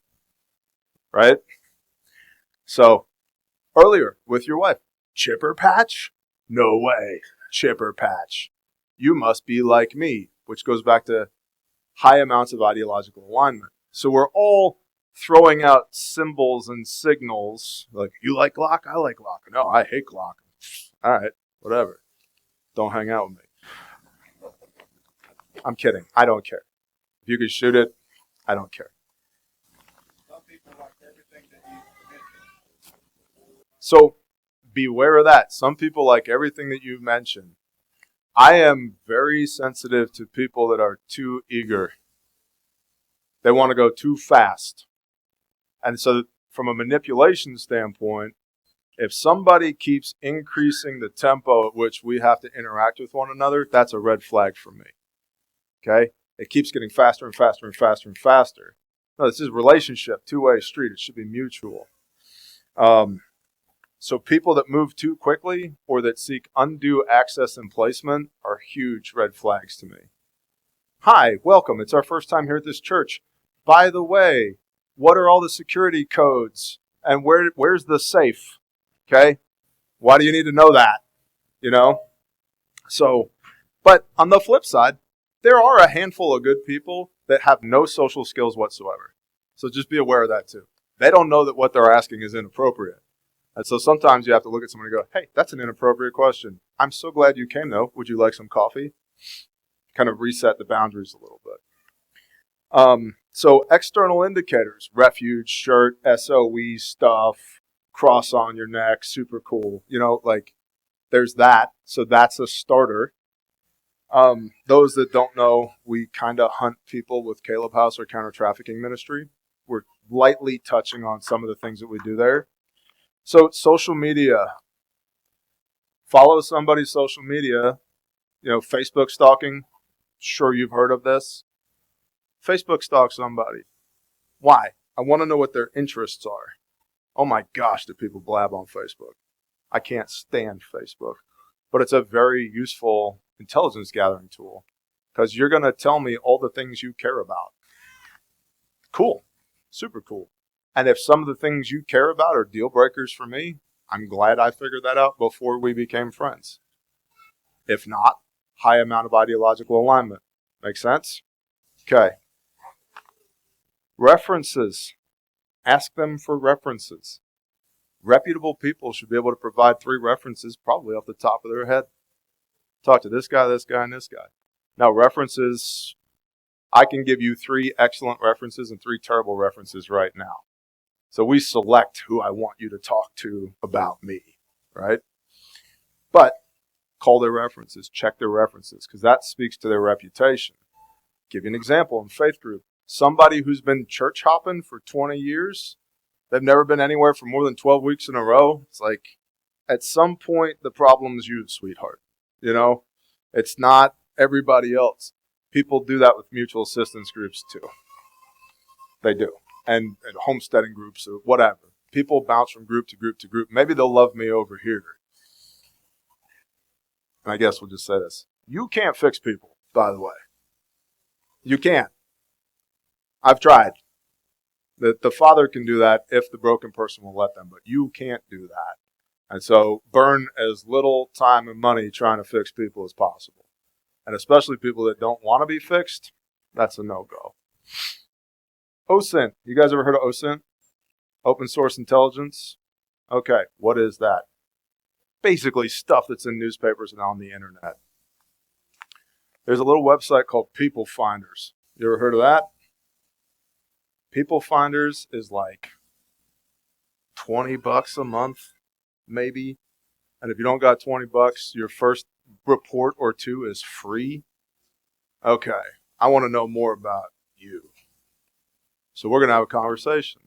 Right? So, earlier with your wife, chipper patch? No way. Chipper patch. You must be like me, which goes back to high amounts of ideological alignment. So we're all throwing out symbols and signals like, you like Glock? I like Glock. No, I hate Glock. All right, whatever. Don't hang out with me. I'm kidding. I don't care. If you could shoot it, I don't care. Some people like everything that you mentioned. So beware of that. Some people like everything that you've mentioned. I am very sensitive to people that are too eager. They want to go too fast. And so from a manipulation standpoint, if somebody keeps increasing the tempo at which we have to interact with one another, that's a red flag for me. Okay? It keeps getting faster and faster and faster and faster. No, this is relationship, two-way street. It should be mutual. So people that move too quickly or that seek undue access and placement are huge red flags to me. Hi, welcome. It's our first time here at this church. By the way, what are all the security codes? And where's the safe? Okay? Why do you need to know that? You know? So, but on the flip side, there are a handful of good people that have no social skills whatsoever. So just be aware of that too. They don't know that what they're asking is inappropriate. And so sometimes you have to look at someone and go, hey, that's an inappropriate question. I'm so glad you came though. Would you like some coffee? Kind of reset the boundaries a little bit. So external indicators, refuge, shirt, SOE stuff, cross on your neck, super cool. You know, like there's that. So that's a starter. Those that don't know, we kind of hunt people with Caleb House, or counter trafficking ministry. We're lightly touching on some of the things that we do there. So social media, follow somebody's social media, you know, Facebook stalking. Sure, you've heard of this. Facebook stalk somebody. Why? I want to know what their interests are. Oh my gosh, do people blab on Facebook? I can't stand Facebook, but it's a very useful intelligence gathering tool because you're going to tell me all the things you care about. Cool. Super cool. And if some of the things you care about are deal breakers for me, I'm glad I figured that out before we became friends. If not, high amount of ideological alignment. Make sense? Okay. References. Ask them for references. Reputable people should be able to provide 3 references probably off the top of their head. Talk to this guy, and this guy. Now, references, I can give you 3 excellent references and 3 terrible references right now. So we select who I want you to talk to about me, right? But call their references, check their references, because that speaks to their reputation. Give you an example in faith group. Somebody who's been church hopping for 20 years, they've never been anywhere for more than 12 weeks in a row. It's like, at some point, the problem is you, sweetheart. You know, it's not everybody else. People do that with mutual assistance groups too. They do. And homesteading groups or whatever. People bounce from group to group to group. Maybe they'll love me over here. And I guess we'll just say this. You can't fix people, by the way. You can't. I've tried. The Father can do that if the broken person will let them, but you can't do that. And so burn as little time and money trying to fix people as possible. And especially people that don't want to be fixed, that's a no-go. OSINT. You guys ever heard of OSINT? Open Source Intelligence? Okay, what is that? Basically stuff that's in newspapers and on the internet. There's a little website called People Finders. You ever heard of that? People Finders is like $20 a month, maybe. And if you don't got $20, your first report or 2 is free. Okay, I want to know more about you. So we're going to have a conversation.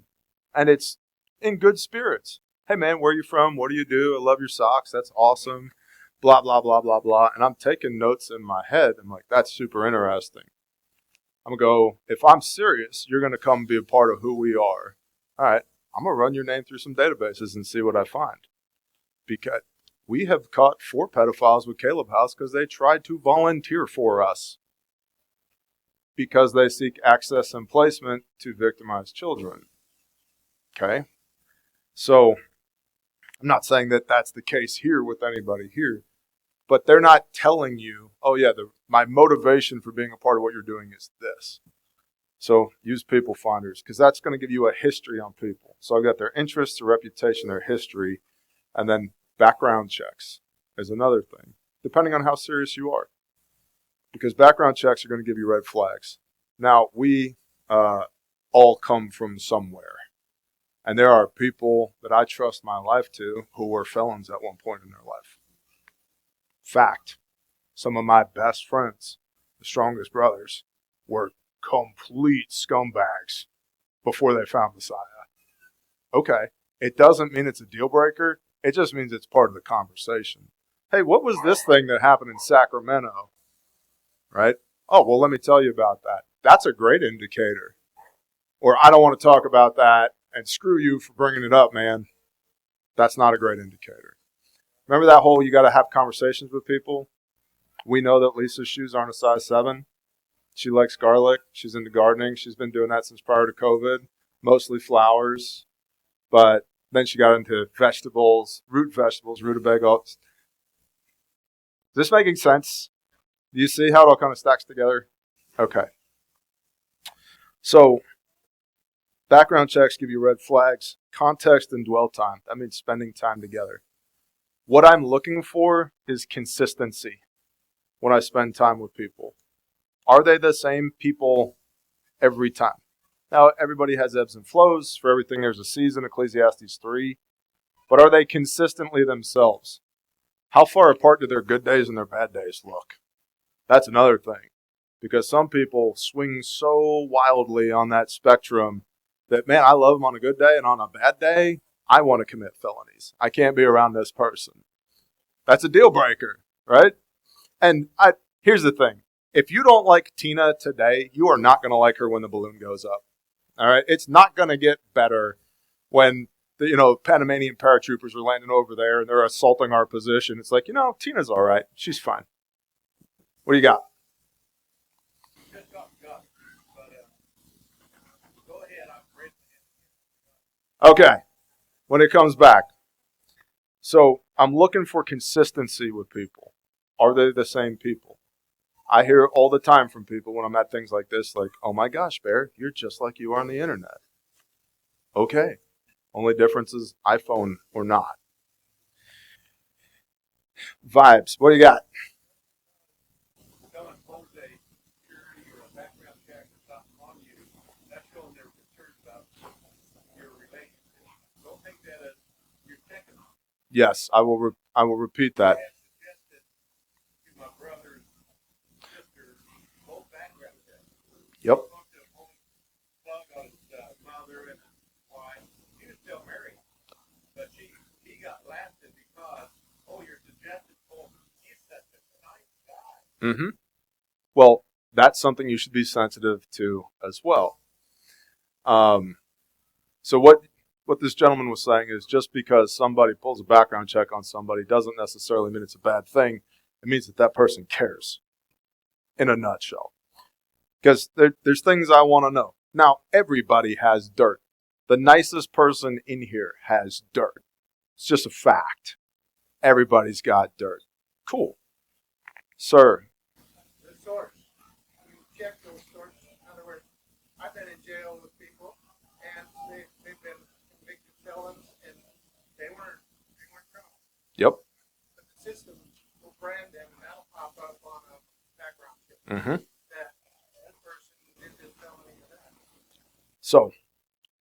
And it's in good spirits. Hey man, where are you from? What do you do? I love your socks. That's awesome. Blah, blah, blah, blah, blah. And I'm taking notes in my head. I'm like, that's super interesting. I'm going to go, if I'm serious, you're going to come be a part of who we are. All right, I'm going to run your name through some databases and see what I find. Because we have caught 4 pedophiles with Caleb House because they tried to volunteer for us. Because they seek access and placement to victimized children. Okay? So, I'm not saying that that's the case here with anybody here, but they're not telling you, oh yeah, my motivation for being a part of what you're doing is this. So, use People Finders, because that's going to give you a history on people. So, I've got their interests, their reputation, their history, and then background checks is another thing, depending on how serious you are. Because background checks are going to give you red flags. Now, we all come from somewhere. And there are people that I trust my life to who were felons at one point in their life. Fact. Some of my best friends, the strongest brothers, were complete scumbags before they found Messiah. Okay. It doesn't mean it's a deal breaker. It just means it's part of the conversation. Hey, what was this thing that happened in Sacramento? Right? Oh, well, let me tell you about that. That's a great indicator. Or I don't want to talk about that, and screw you for bringing it up, man. That's not a great indicator. Remember that whole you got to have conversations with people? We know that Lisa's shoes aren't a size 7. She likes garlic. She's into gardening. She's been doing that since prior to COVID, mostly flowers. But then she got into vegetables, rutabaga. Is this making sense? Do you see how it all kind of stacks together? Okay. So, background checks give you red flags. Context and dwell time. That means spending time together. What I'm looking for is consistency when I spend time with people. Are they the same people every time? Now, everybody has ebbs and flows. For everything, there's a season, Ecclesiastes 3. But are they consistently themselves? How far apart do their good days and their bad days look? That's another thing. Because some people swing so wildly on that spectrum that, man, I love them on a good day, and on a bad day, I want to commit felonies. I can't be around this person. That's a deal breaker, right? And here's the thing. If you don't like Tina today, you are not going to like her when the balloon goes up. All right? It's not going to get better when the Panamanian paratroopers are landing over there and they're assaulting our position. It's like, Tina's all right. She's fine. What do you got? Just got. But go ahead. I'm ready. Okay, when it comes back. So I'm looking for consistency with people. Are they the same people? I hear all the time from people when I'm at things like this, like, oh my gosh, Bear, you're just like you are on the internet. Okay. Only difference is iPhone or not. Vibes, what do you got? Telling Jose security or a background check or something on you, that's showing their concern about your relationship. Don't take that as you're checking on. Yes, I will repeat that. I had suggested to my brother's sister both background checks. Yep. He spoke to a home plug on his mother and his wife. He was still married, but he got blasted because, oh, you're suggesting, oh, he's such a nice guy. Mm-hmm. Well, that's something you should be sensitive to as well. So what this gentleman was saying is just because somebody pulls a background check on somebody doesn't necessarily mean it's a bad thing. It means that person cares, in a nutshell. Because there's things I want to know. Now, everybody has dirt. The nicest person in here has dirt. It's just a fact. Everybody's got dirt. Cool. Sir. The source. You check those sources. In other words, I've been in jail with people, and they've been convicted felons, and they weren't criminals. Yep. But the system will brand them, and that'll pop up on a background check. Mm-hmm. That person did this felony or that. So,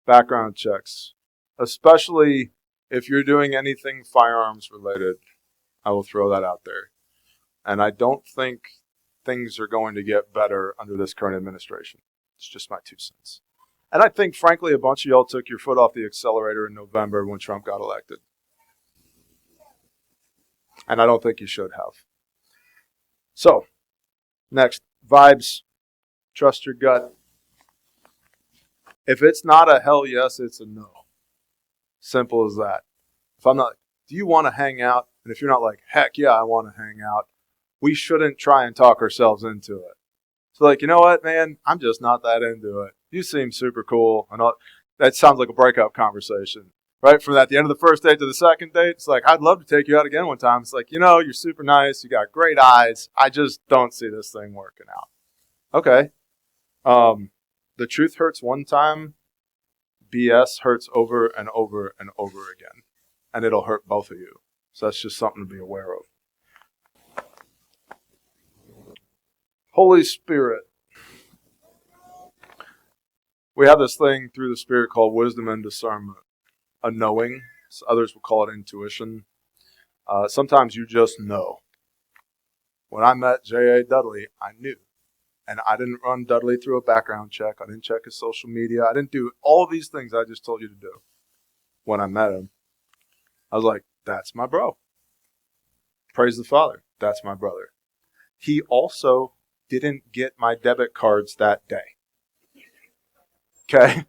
background checks. Especially if you're doing anything firearms related, I will throw that out there. And I don't think things are going to get better under this current administration. It's just my 2 cents. And I think, frankly, a bunch of y'all took your foot off the accelerator in November when Trump got elected. And I don't think you should have. So, next, vibes. Trust your gut. If it's not a hell yes, it's a no. Simple as that. If I'm not, do you want to hang out? And if you're not like, heck yeah, I want to hang out, we shouldn't try and talk ourselves into it. So like, you know what, man, I'm just not that into it. You seem super cool. And all, that sounds like a breakup conversation, right? From at the end of the first date to the second date, it's like, I'd love to take you out again one time. It's like, you know, you're super nice. You got great eyes. I just don't see this thing working out. Okay. The truth hurts one time. BS hurts over and over and over again. And it'll hurt both of you. So that's just something to be aware of. Holy Spirit. We have this thing through the Spirit called wisdom and discernment. A knowing. So others will call it intuition. Sometimes you just know. When I met J.A. Dudley, I knew. And I didn't run Dudley through a background check. I didn't check his social media. I didn't do all these things I just told you to do. When I met him, I was like, that's my bro. Praise the Father. That's my brother. He also didn't get my debit cards that day. Okay?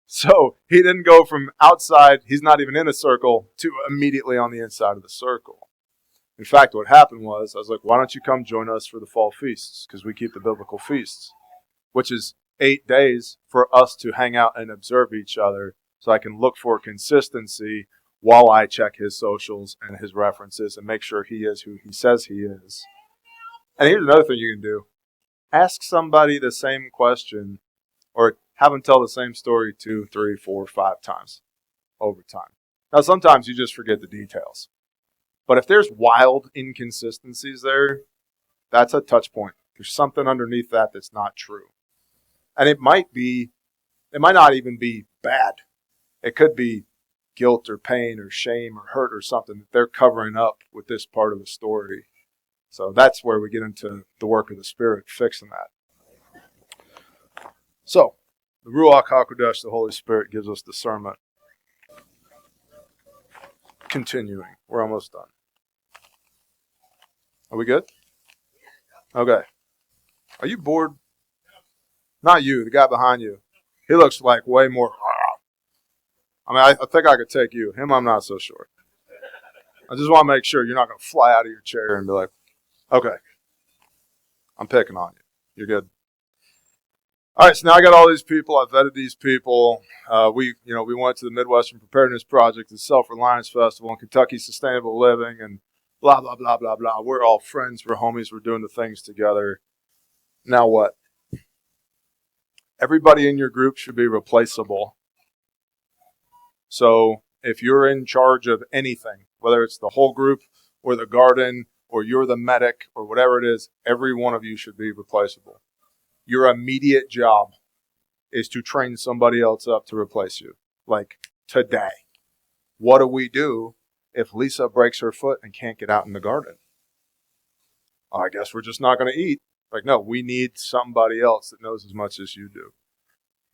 So he didn't go from outside, he's not even in a circle, to immediately on the inside of the circle. In fact, what happened was, I was like, why don't you come join us for the fall feasts? Because we keep the biblical feasts, which is 8 days for us to hang out and observe each other so I can look for consistency while I check his socials and his references and make sure he is who he says he is. And here's another thing you can do. Ask somebody the same question or have them tell the same story 2, 3, 4, 5 times over time. Now, sometimes you just forget the details. But if there's wild inconsistencies there, that's a touch point. There's something underneath that that's not true. And it might not even be bad. It could be guilt or pain or shame or hurt or something that they're covering up with this part of the story. So that's where we get into the work of the Spirit, fixing that. So, the Ruach HaKodesh, the Holy Spirit, gives us discernment. Continuing. We're almost done. Are we good? Okay. Are you bored? Not you, the guy behind you. He looks like way more. I mean, I think I could take you. Him, I'm not so sure. I just want to make sure you're not going to fly out of your chair and be like, okay, I'm picking on you. You're good. All right, so now I got all these people. I've vetted these people. We went to the Midwestern Preparedness Project, the Self-Reliance Festival, and Kentucky Sustainable Living, and blah, blah, blah, blah, blah. We're all friends. We're homies. We're doing the things together. Now what? Everybody in your group should be replaceable. So if you're in charge of anything, whether it's the whole group or the garden or you're the medic or whatever it is, every one of you should be replaceable. Your immediate job is to train somebody else up to replace you, like today. What do we do if Lisa breaks her foot and can't get out in the garden? I guess we're just not going to eat. Like, no, we need somebody else that knows as much as you do.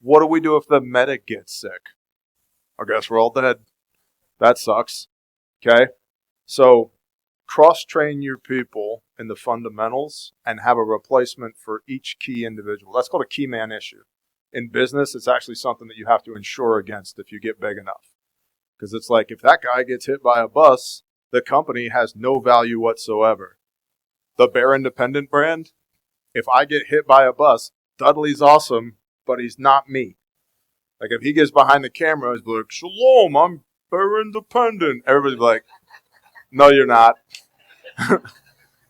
What do we do if the medic gets sick? I guess we're all dead. That sucks. Okay? So cross-train your people in the fundamentals and have a replacement for each key individual. That's called a key man issue. In business, it's actually something that you have to insure against if you get big enough. Because it's like, if that guy gets hit by a bus, the company has no value whatsoever. The Bear Independent brand, if I get hit by a bus, Dudley's awesome, but he's not me. Like, if he gets behind the camera, he's like, "Shalom, I'm Bear Independent." Everybody's like, "No, you're not."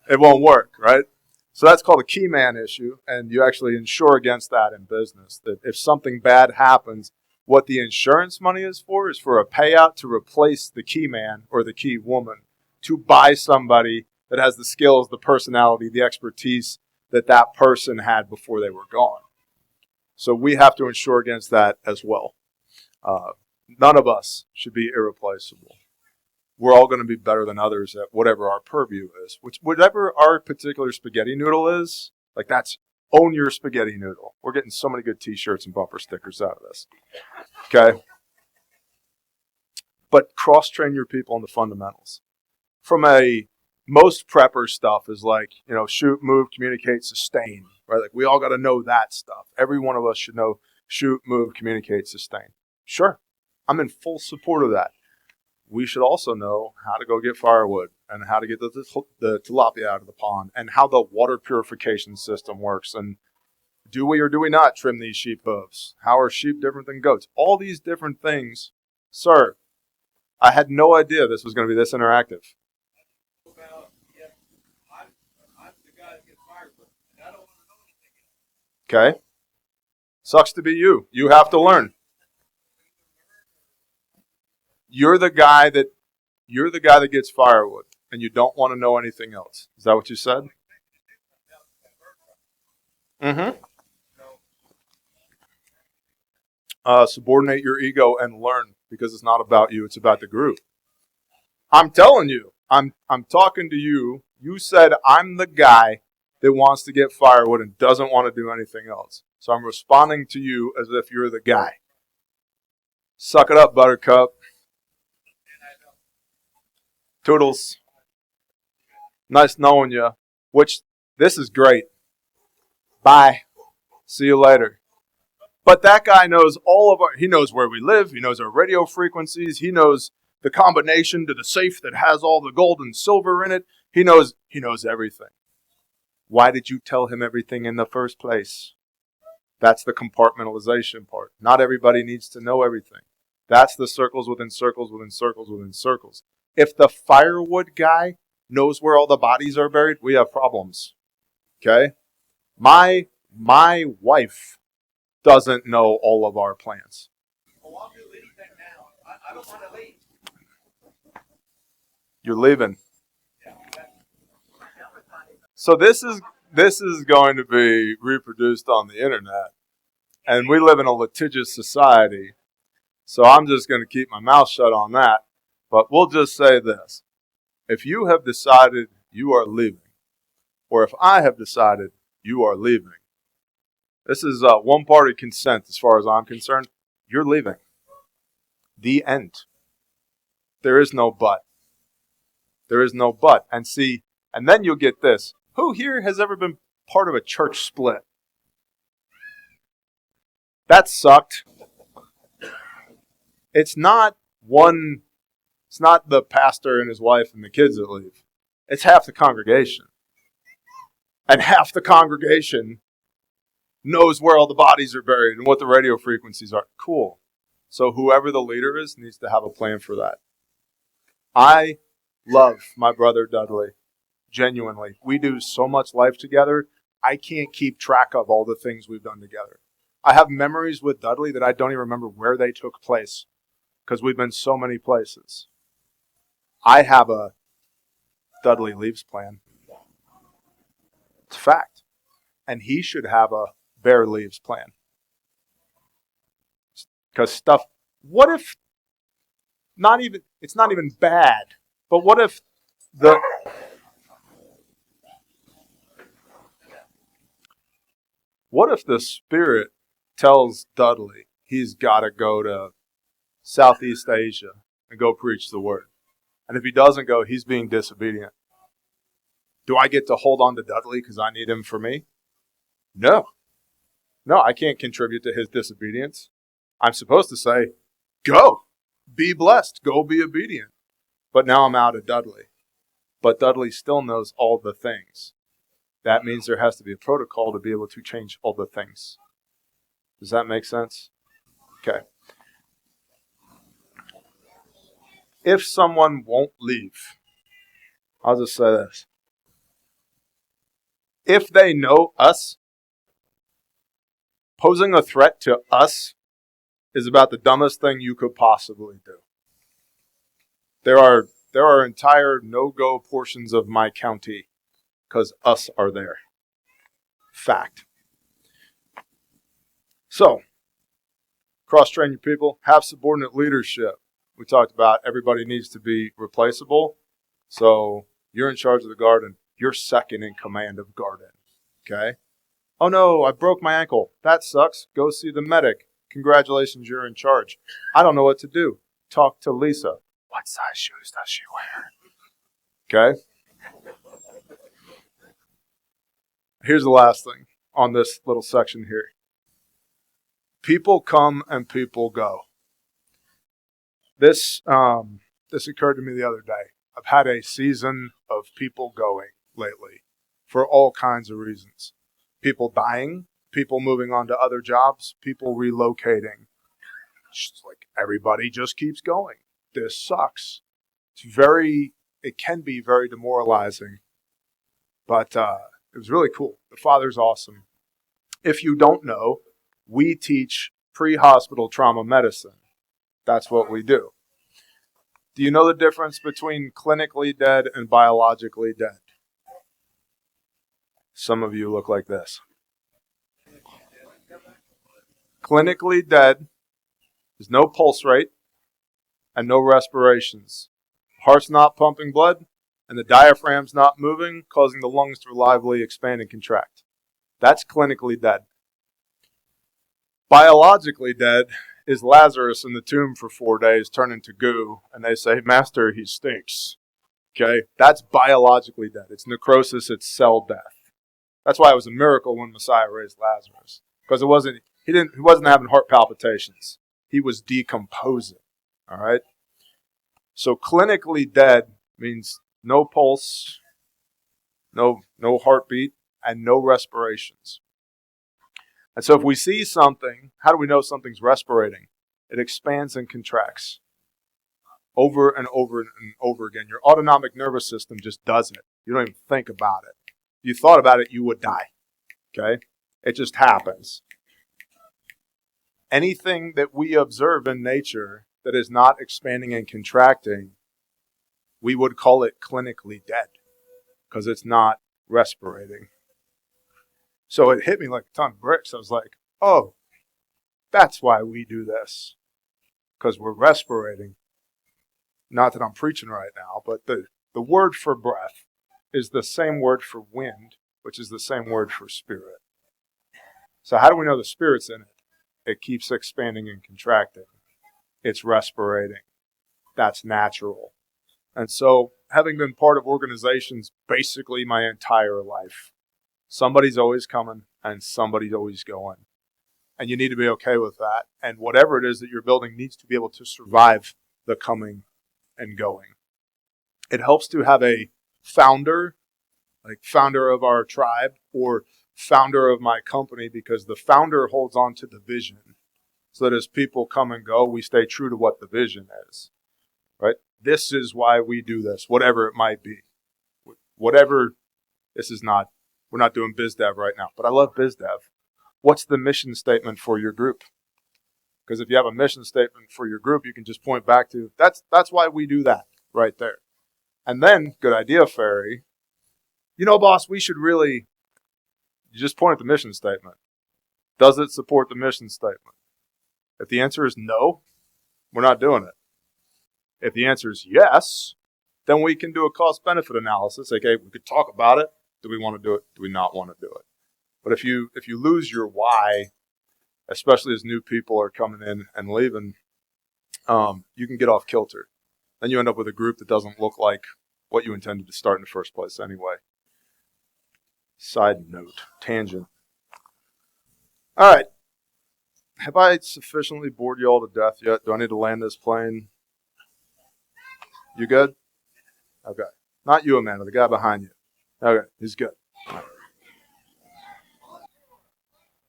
It won't work, right? So that's called a key man issue, and you actually insure against that in business. That if something bad happens, what the insurance money is for a payout to replace the key man or the key woman, to buy somebody that has the skills, the personality, the expertise that person had before they were gone. So we have to insure against that as well. None of us should be irreplaceable. We're all going to be better than others at whatever our purview is. Whatever our particular spaghetti noodle is, like, that's own your spaghetti noodle. We're getting so many good t-shirts and bumper stickers out of this. Okay? But cross-train your people in the fundamentals. Most prepper stuff is like, shoot, move, communicate, sustain, right? Like, we all got to know that stuff. Every one of us should know shoot, move, communicate, sustain. Sure, I'm in full support of that. We should also know how to go get firewood and how to get the tilapia out of the pond and how the water purification system works. And do we or do we not trim these sheep hooves? How are sheep different than goats? All these different things. Sir, I had no idea this was going to be this interactive. About, yeah, I'm the guy that gets firewood, and I don't want to know anything else. Okay? Sucks to be you. You have to learn. You're the guy that gets firewood, and you don't want to know anything else. Is that what you said? Mm-hmm. Subordinate your ego and learn, because it's not about you, it's about the group. I'm telling you, I'm talking to you. You said I'm the guy that wants to get firewood and doesn't want to do anything else. So I'm responding to you as if you're the guy. Suck it up, Buttercup. Toodles. Nice knowing you. This is great. Bye. See you later. But that guy knows he knows where we live. He knows our radio frequencies. He knows the combination to the safe that has all the gold and silver in it. He knows everything. Why did you tell him everything in the first place? That's the compartmentalization part. Not everybody needs to know everything. That's the circles within circles within circles within circles. If the firewood guy knows where all the bodies are buried, we have problems. Okay? My wife doesn't know all of our plans. Oh, I'll do anything now. I don't want to leave. You're leaving. So this is going to be reproduced on the internet, and we live in a litigious society. So I'm just going to keep my mouth shut on that. But we'll just say this. If you have decided you are leaving, or if I have decided you are leaving, this is one-party consent as far as I'm concerned. You're leaving. The end. There is no but. There is no but. And see, and then you'll get this. Who here has ever been part of a church split? That sucked. It's not the pastor and his wife and the kids that leave. It's half the congregation. And half the congregation knows where all the bodies are buried and what the radio frequencies are. Cool. So whoever the leader is needs to have a plan for that. I love my brother Dudley. Genuinely. We do so much life together. I can't keep track of all the things we've done together. I have memories with Dudley that I don't even remember where they took place because we've been so many places. I have a Dudley leaves plan. It's a fact. And he should have a Bear leaves plan. Because stuff, what if, it's not even bad, but what if the Spirit tells Dudley he's got to go to Southeast Asia and go preach the word? And if he doesn't go, he's being disobedient. Do I get to hold on to Dudley because I need him for me? No. No, I can't contribute to his disobedience. I'm supposed to say, go, be blessed, go be obedient. But now I'm out of Dudley. But Dudley still knows all the things. That means there has to be a protocol to be able to change all the things. Does that make sense? Okay. If someone won't leave, I'll just say this. If they know us, posing a threat to us is about the dumbest thing you could possibly do. There are entire no-go portions of my county because us are there. Fact. So, cross-train your people, have subordinate leadership. We talked about everybody needs to be replaceable. So, you're in charge of the garden. You're second in command of garden. Okay? Oh no, I broke my ankle. That sucks. Go see the medic. Congratulations, you're in charge. I don't know what to do. Talk to Lisa. What size shoes does she wear? Okay? Here's the last thing on this little section here. People come and people go. This occurred to me the other day. I've had a season of people going lately for all kinds of reasons. People dying, people moving on to other jobs, people relocating. It's like everybody just keeps going. This sucks. It can be very demoralizing. But it was really cool. The Father's awesome. If you don't know, we teach pre-hospital trauma medicine. That's what we do. Do you know the difference between clinically dead and biologically dead? Some of you look like this. Clinically dead is no pulse rate and no respirations. Heart's not pumping blood and the diaphragm's not moving, causing the lungs to reliably expand and contract. That's clinically dead. Biologically dead is Lazarus in the tomb for 4 days, turning to goo, and they say, Master, he stinks. Okay? That's biologically dead. It's necrosis, it's cell death. That's why it was a miracle when Messiah raised Lazarus. Because he wasn't having heart palpitations. He was decomposing. All right? So clinically dead means no pulse, no heartbeat, and no respirations. And so if we see something, how do we know something's respirating? It expands and contracts over and over and over again. Your autonomic nervous system just does it. You don't even think about it. If you thought about it, you would die. Okay? It just happens. Anything that we observe in nature that is not expanding and contracting, we would call it clinically dead because it's not respirating. So it hit me like a ton of bricks. I was like, oh, that's why we do this. Because we're respirating. Not that I'm preaching right now, but the word for breath is the same word for wind, which is the same word for spirit. So how do we know the spirit's in it? It keeps expanding and contracting. It's respirating. That's natural. And so, having been part of organizations basically my entire life, somebody's always coming and somebody's always going. And you need to be okay with that. And whatever it is that you're building needs to be able to survive the coming and going. It helps to have a founder, like founder of our tribe, or founder of my company because the founder holds on to the vision so that as people come and go, we stay true to what the vision is, right? This is why we do this, whatever it might be. Whatever, we're not doing biz dev right now, but I love biz dev. What's the mission statement for your group? Because if you have a mission statement for your group, you can just point back to, that's why we do that right there. And then, good idea, Ferry. You know, boss, we should really, you just point at the mission statement. Does it support the mission statement? If the answer is no, we're not doing it. If the answer is yes, then we can do a cost-benefit analysis. Okay, we could talk about it. Do we want to do it? Do we not want to do it? But if you lose your why, especially as new people are coming in and leaving, you can get off kilter. Then you end up with a group that doesn't look like what you intended to start in the first place anyway. Side note, tangent. All right. Have I sufficiently bored you all to death yet? Do I need to land this plane? You good? Okay. Not you, Amanda, the guy behind you. Okay, he's good. Right.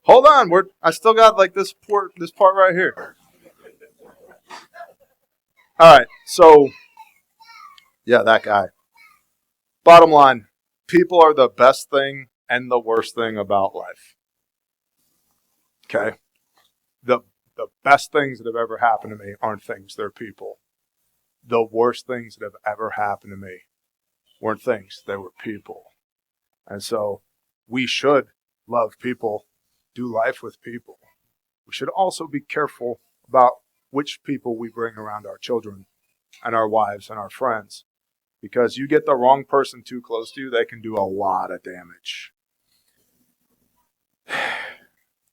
Hold on, I still got like this part right here. All right, so yeah, that guy. Bottom line, people are the best thing and the worst thing about life. Okay? The best things that have ever happened to me aren't things, they're people. The worst things that have ever happened to me weren't things, they were people. And so we should love people, do life with people. We should also be careful about which people we bring around our children and our wives and our friends. Because you get the wrong person too close to you, they can do a lot of damage.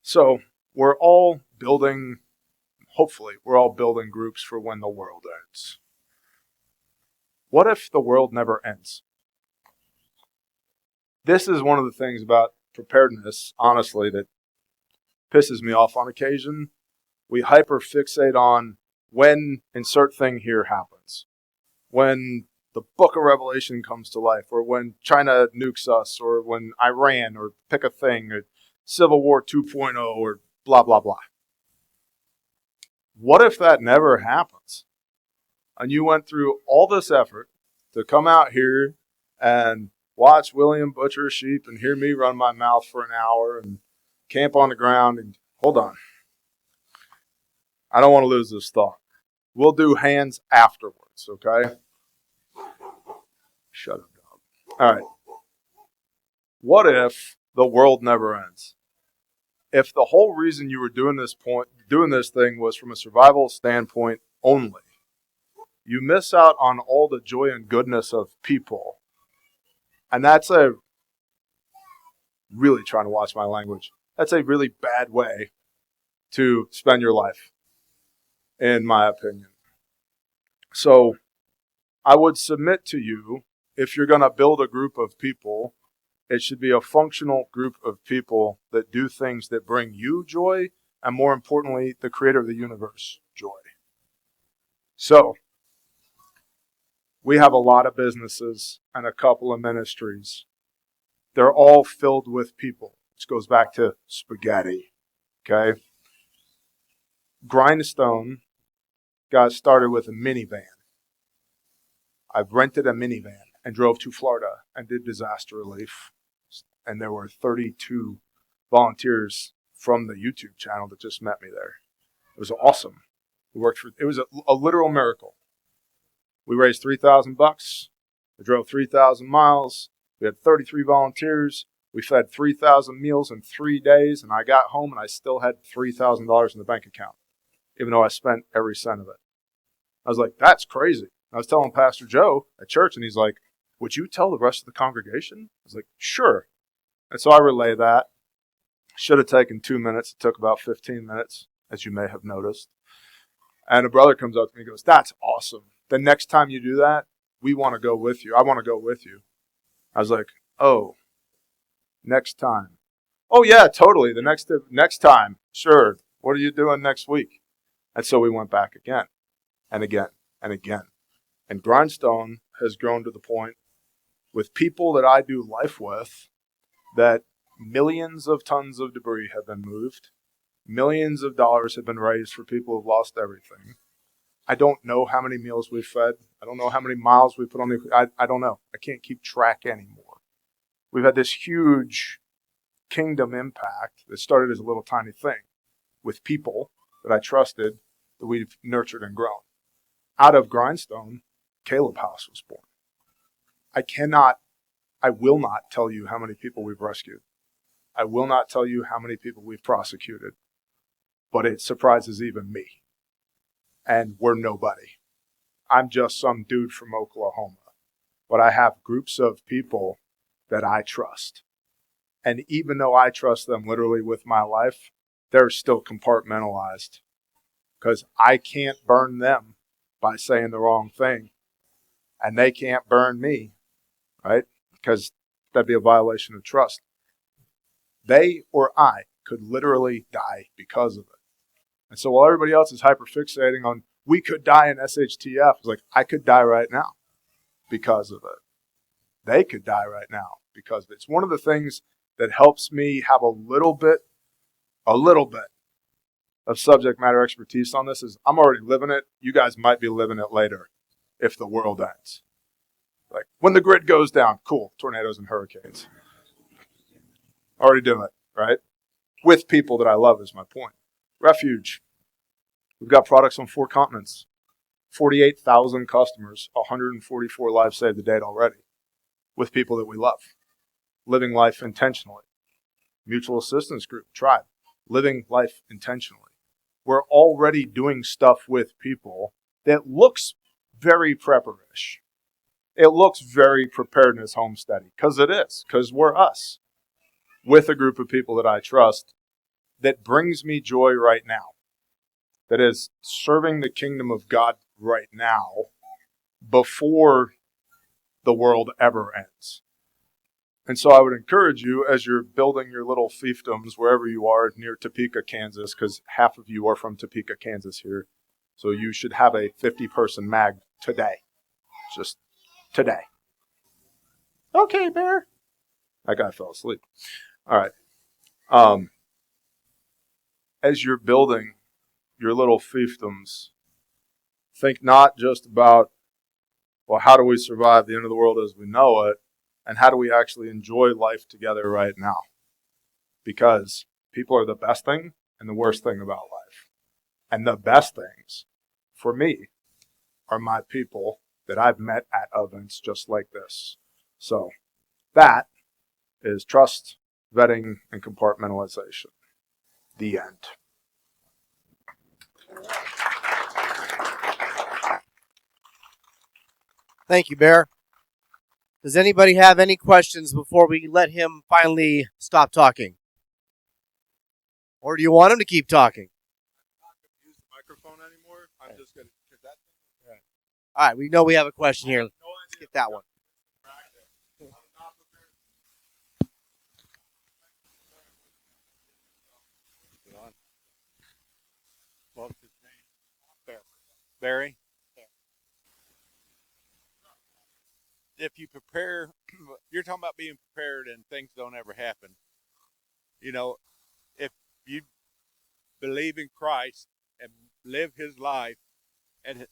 So we're all building, hopefully, we're all building groups for when the world ends. What if the world never ends? This is one of the things about preparedness, honestly, that pisses me off on occasion. We hyper-fixate on when insert thing here happens. When the book of Revelation comes to life, or when China nukes us, or when Iran, or pick a thing, or Civil War 2.0, or blah, blah, blah. What if that never happens? And you went through all this effort to come out here and watch William butcher sheep and hear me run my mouth for an hour and camp on the ground and hold on. I don't want to lose this thought. We'll do hands afterwards, okay? Shut up, dog. All right. What if the world never ends? If the whole reason you were doing this thing was from a survival standpoint only, you miss out on all the joy and goodness of people. And that's really trying to watch my language. That's a really bad way to spend your life, in my opinion. So I would submit to you, if you're going to build a group of people, it should be a functional group of people that do things that bring you joy, and more importantly, the creator of the universe joy. So we have a lot of businesses and a couple of ministries. They're all filled with people, which goes back to spaghetti, okay? Grindstone got started with a minivan. I've rented a minivan and drove to Florida and did disaster relief. And there were 32 volunteers from the YouTube channel that just met me there. It was awesome. It was a literal miracle. We raised $3,000. We drove 3,000 miles. We had 33 volunteers. We fed 3,000 meals in 3 days. And I got home and I still had $3,000 in the bank account, even though I spent every cent of it. I was like, that's crazy. I was telling Pastor Joe at church, and he's like, would you tell the rest of the congregation? I was like, sure. And so I relay that. Should have taken 2 minutes. It took about 15 minutes, as you may have noticed. And a brother comes up to me and goes, that's awesome. The next time you do that, we want to go with you. I want to go with you. I was like, oh, next time. Oh, yeah, totally. The next time. Sure. What are you doing next week? And so we went back again and again and again. And Grindstone has grown to the point with people that I do life with that Millions of tons of debris have been moved. Millions of dollars have been raised for people who've lost everything. I don't know how many meals we've fed. I don't know how many miles we put on the, I don't know. I can't keep track anymore. We've had this huge kingdom impact that started as a little tiny thing with people that I trusted, that we've nurtured and grown. Out of Grindstone, Caleb House was born. I will not tell you how many people we've rescued. I will not tell you how many people we've prosecuted, but it surprises even me. And we're nobody. I'm just some dude from Oklahoma, but I have groups of people that I trust. And even though I trust them literally with my life, they're still compartmentalized because I can't burn them by saying the wrong thing. And they can't burn me, right? Because that'd be a violation of trust. They or I could literally die because of it. And so while everybody else is hyperfixating on, we could die in SHTF, it's like, I could die right now because of it. They could die right now because of it. It's one of the things that helps me have a little bit of subject matter expertise on this is I'm already living it. You guys might be living it later if the world ends. Like when the grid goes down, cool, tornadoes and hurricanes. Already doing it, right? With people that I love is my point. Refuge. We've got products on 4 continents, 48,000 customers, 144 lives saved to date already with people that we love. Living life intentionally. Mutual assistance group, tribe, living life intentionally. We're already doing stuff with people that looks very prepperish. It looks very preparedness homesteady, because it is, because we're us, with a group of people that I trust that brings me joy right now, that is serving the kingdom of God right now before the world ever ends. And so I would encourage you as you're building your little fiefdoms wherever you are near Topeka, Kansas, because half of you are from Topeka, Kansas here. So you should have a 50-person mag today. Just today. Okay, Bear. That guy fell asleep. All right. As you're building your little fiefdoms, think not just about, well, how do we survive the end of the world as we know it, and how do we actually enjoy life together right now? Because people are the best thing and the worst thing about life. And the best things, for me, are my people that I've met at events just like this. So that is trust, vetting, and compartmentalization. The end. Thank you, Bear. Does anybody have any questions before we let him finally stop talking? Or do you want him to keep talking? I'm not going to use the microphone anymore. I'm just going to, because that thing is All right, we know we have a question here. no Let's idea. get that one. I'm not prepared. What's his name? Barry. If you prepare, you're talking about being prepared and things don't ever happen. You know, if you believe in Christ and live His life, and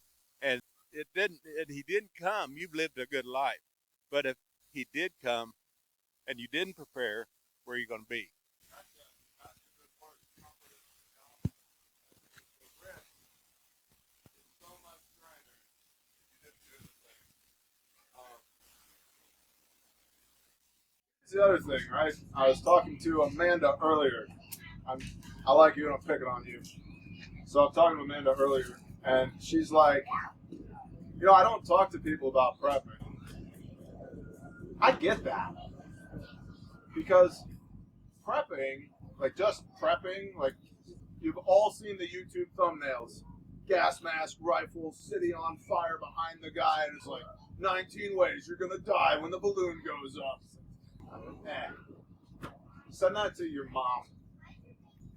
it didn't, and He didn't come, you've lived a good life. But if He did come and you didn't prepare, where are you going to be? It's the other thing, right? I was talking to Amanda earlier. I like you and I'm picking on you. So I'm talking to Amanda earlier, and she's like, I don't talk to people about prepping. I get that. Because prepping, like just prepping, like you've all seen the YouTube thumbnails. Gas mask, rifle, city on fire behind the guy, and it's like 19 ways you're gonna die when the balloon goes up. Send that to your mom.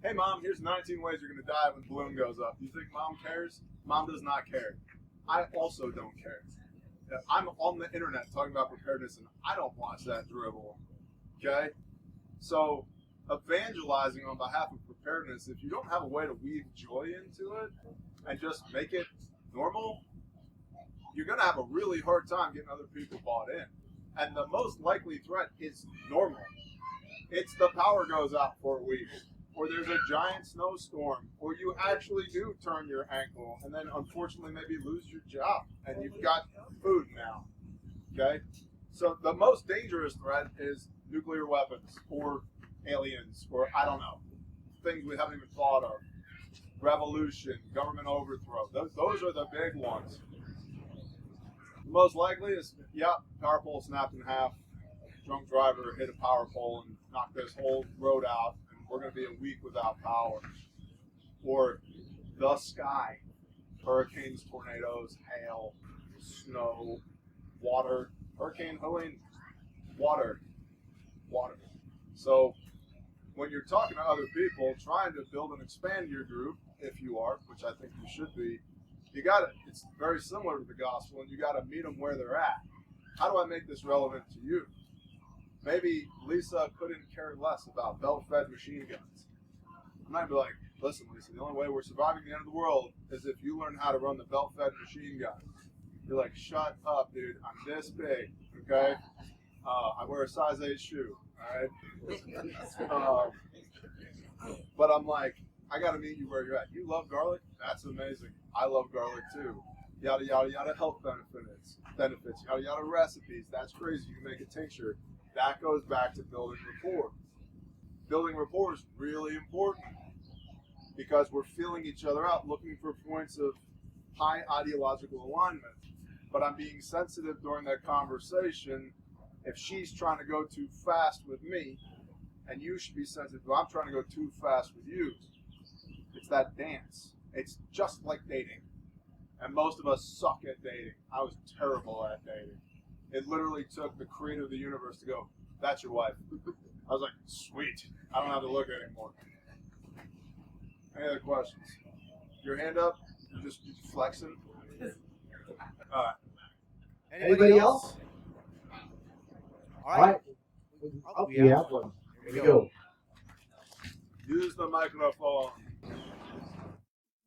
Hey mom, here's 19 ways you're gonna die when the balloon goes up. You think mom cares? Mom does not care. I also don't care. I'm on the internet talking about preparedness, and I don't watch that dribble. Okay? So evangelizing on behalf of preparedness, if you don't have a way to weave joy into it and just make it normal, you're going to have a really hard time getting other people bought in. And the most likely threat is normal. It's the power goes out for a week, or there's a giant snowstorm, or you actually do turn your ankle and then unfortunately maybe lose your job and you've got food now. Okay? So the most dangerous threat is nuclear weapons or aliens or I don't know, things we haven't even thought of. Revolution, government overthrow. Those are the big ones. The most likely is, power pole snapped in half. Drunk driver hit a power pole and knocked this whole road out, and we're going to be a week without power. Or the sky, hurricanes, tornadoes, hail, snow, water, Hurricane Helene, water. So when you're talking to other people, trying to build and expand your group, if you are, which I think you should be, it's very similar to the gospel, and you got to meet them where they're at. How do I make this relevant to you? Maybe Lisa couldn't care less about belt-fed machine guns. I might be like, listen, Lisa, the only way we're surviving the end of the world is if you learn how to run the belt-fed machine gun. You're like, shut up, dude. I'm this big, okay? I wear a size 8 shoe, all right? But I'm like, I got to meet you where you're at. You love garlic? That's amazing. I love garlic too. Yada, yada, yada, health benefits, yada, yada, recipes. That's crazy. You can make a tincture. That goes back to building rapport. Building rapport is really important because we're feeling each other out, looking for points of high ideological alignment. But I'm being sensitive during that conversation. If she's trying to go too fast with me, and you should be sensitive, I'm trying to go too fast with you. It's that dance. It's just like dating. And most of us suck at dating. I was terrible at dating. It literally took the creator of the universe to go, that's your wife. I was like, sweet. I don't have to look anymore. Any other questions? Your hand up? You're just flexing? All right. Anybody else? All right. Oh, we have one. Here we go. Use the microphone.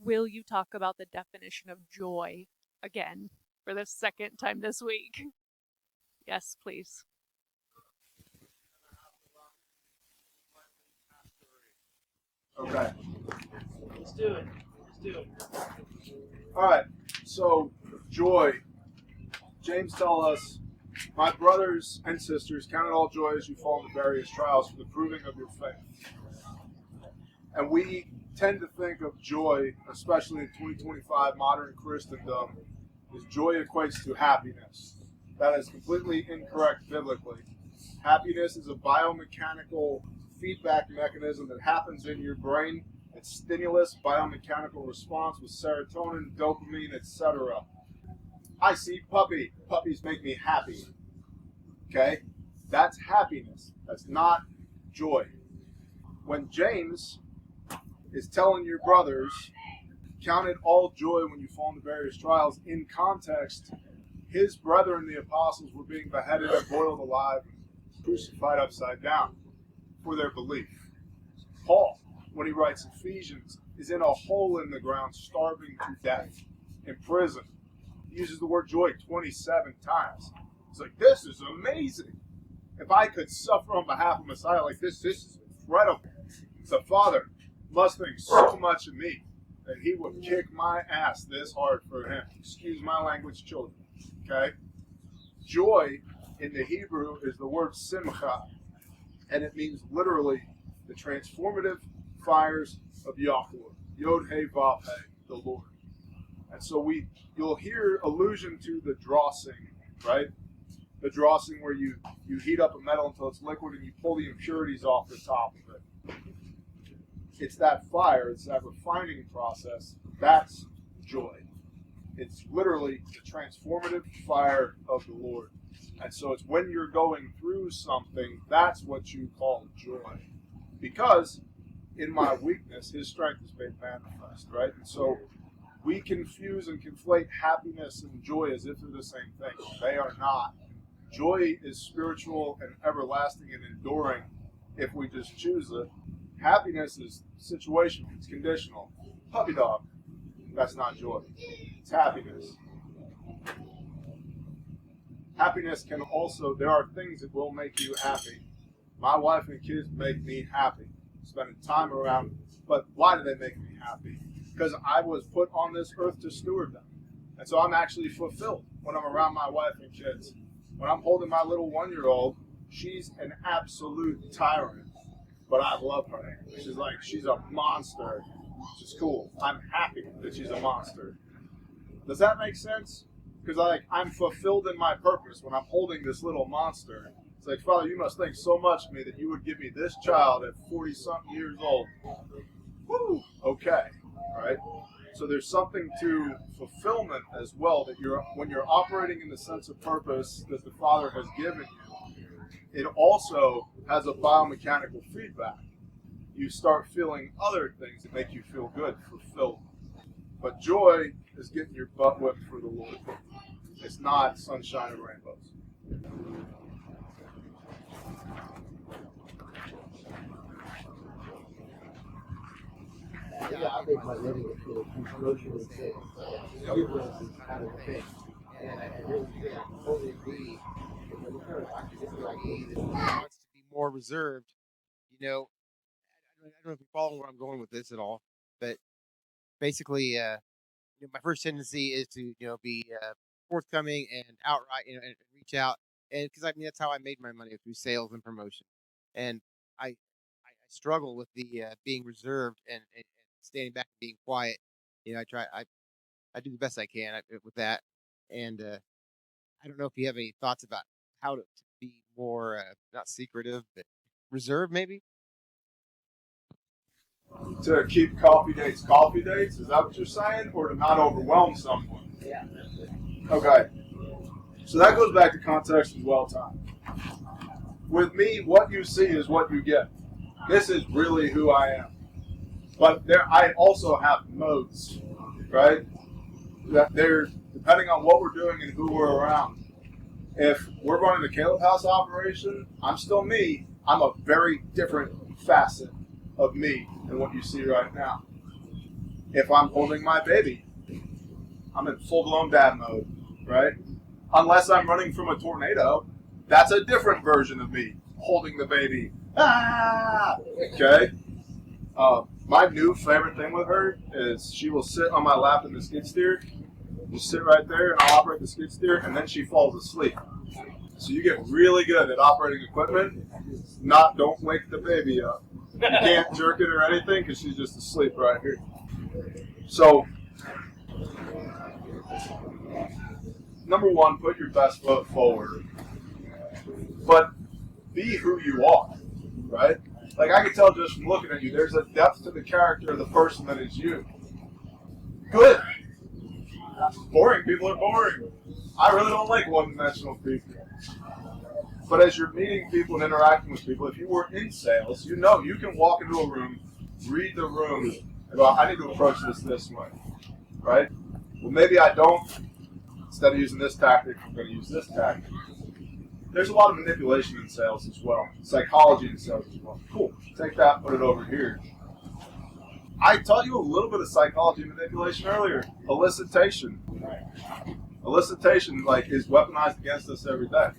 Will you talk about the definition of joy again for the second time this week? Yes, please. Okay. Let's do it. All right. So, joy. James tells us, my brothers and sisters, count it all joy as you fall into various trials for the proving of your faith. And we tend to think of joy, especially in 2025 modern Christendom, as joy equates to happiness. That is completely incorrect biblically. Happiness is a biomechanical feedback mechanism that happens in your brain. It's stimulus, biomechanical response with serotonin, dopamine, etc. I see puppy. Puppies make me happy. Okay? That's happiness. That's not joy. When James is telling your brothers, count it all joy when you fall into various trials, in context, his brethren, the apostles, were being beheaded and boiled alive and crucified upside down for their belief. Paul, when he writes Ephesians, is in a hole in the ground, starving to death, in prison. He uses the word joy 27 times. He's like, this is amazing. If I could suffer on behalf of Messiah like this is incredible. The Father must think so much of me that he would kick my ass this hard for him. Excuse my language, children. Okay? Joy in the Hebrew is the word simcha, and it means literally the transformative fires of Yahweh. Yod He Vav He, the Lord. And so you'll hear allusion to the drossing, right? The drossing where you heat up a metal until it's liquid and you pull the impurities off the top of it. It's that fire, it's that refining process. That's joy. It's literally the transformative fire of the Lord. And so it's when you're going through something, that's what you call joy. Because in my weakness, his strength is made manifest, right? And so we confuse and conflate happiness and joy as if they're the same thing. They are not. Joy is spiritual and everlasting and enduring. if we just choose it. Happiness is situational, it's conditional. Puppy dog, that's not joy. It's happiness. Happiness can also, there are things that will make you happy. My wife and kids make me happy. Spending time around, but why do they make me happy? Because I was put on this earth to steward them. And so I'm actually fulfilled when I'm around my wife and kids. When I'm holding my little 1-year-old, she's an absolute tyrant. But I love her. She's a monster. Which is cool. I'm happy that she's a monster. Does that make sense? Because I'm fulfilled in my purpose when I'm holding this little monster. It's like, Father, you must think so much of me that you would give me this child at 40-something years old. Woo! Okay. All right. So there's something to fulfillment as well, that when you're operating in the sense of purpose that the Father has given you, it also has a biomechanical feedback. You start feeling other things that make you feel good, fulfilled. But joy is getting your butt whipped for the Lord. It's not sunshine and rainbows. Yeah, I think my living is through promotion and sales. Influence is kind of the thing. And I really think I totally agree. Wants to be more reserved. I don't know if you're following where I'm going with this at all, but basically, my first tendency is to, be forthcoming and outright, and reach out, and because that's how I made my money, through sales and promotion, and I struggle with the being reserved and standing back and being quiet. I do the best I can with that, and I don't know if you have any thoughts about how to be more not secretive, but reserved, maybe. To keep coffee dates, is that what you're saying? Or to not overwhelm someone? Yeah. Okay. So that goes back to context as well, Tom. With me, what you see is what you get. This is really who I am. But I also have modes, right? That they're depending on what we're doing and who we're around. If we're running the Caleb House operation, I'm still me. I'm a very different facet of me than what you see right now. If I'm holding my baby, I'm in full-blown dad mode, right? Unless I'm running from a tornado, that's a different version of me holding the baby. Ah! Okay? My new favorite thing with her is she will sit on my lap in the skid steer, just sit right there, and I'll operate the skid steer, and then she falls asleep. So you get really good at operating equipment. Don't wake the baby up. You can't jerk it or anything because she's just asleep right here. So, number one, put your best foot forward. But be who you are, right? Like I can tell just from looking at you, there's a depth to the character of the person that is you. Good. Boring people are boring. I really don't like one-dimensional people. But as you're meeting people and interacting with people, if you were in sales, you can walk into a room, read the room, and go, I need to approach this way, right? Well, maybe I don't. Instead of using this tactic, I'm going to use this tactic. There's a lot of manipulation in sales as well. Psychology in sales as well. Cool. Take that, put it over here. I taught you a little bit of psychology manipulation earlier. Elicitation. Elicitation, is weaponized against us every day.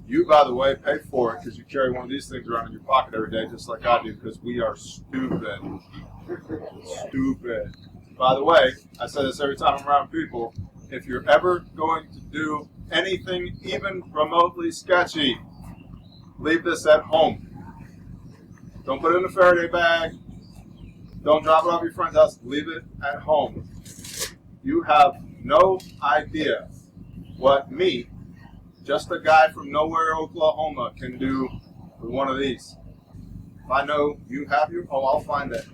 You, by the way, pay for it because you carry one of these things around in your pocket every day, just like I do, because we are stupid. Stupid. By the way, I say this every time I'm around people. If you're ever going to do anything even remotely sketchy, leave this at home. Don't put it in a Faraday bag. Don't drop it off at your friend's house. Leave it at home. You have no idea what me, just a guy from nowhere, Oklahoma, can do with one of these. If I know you have I'll find it.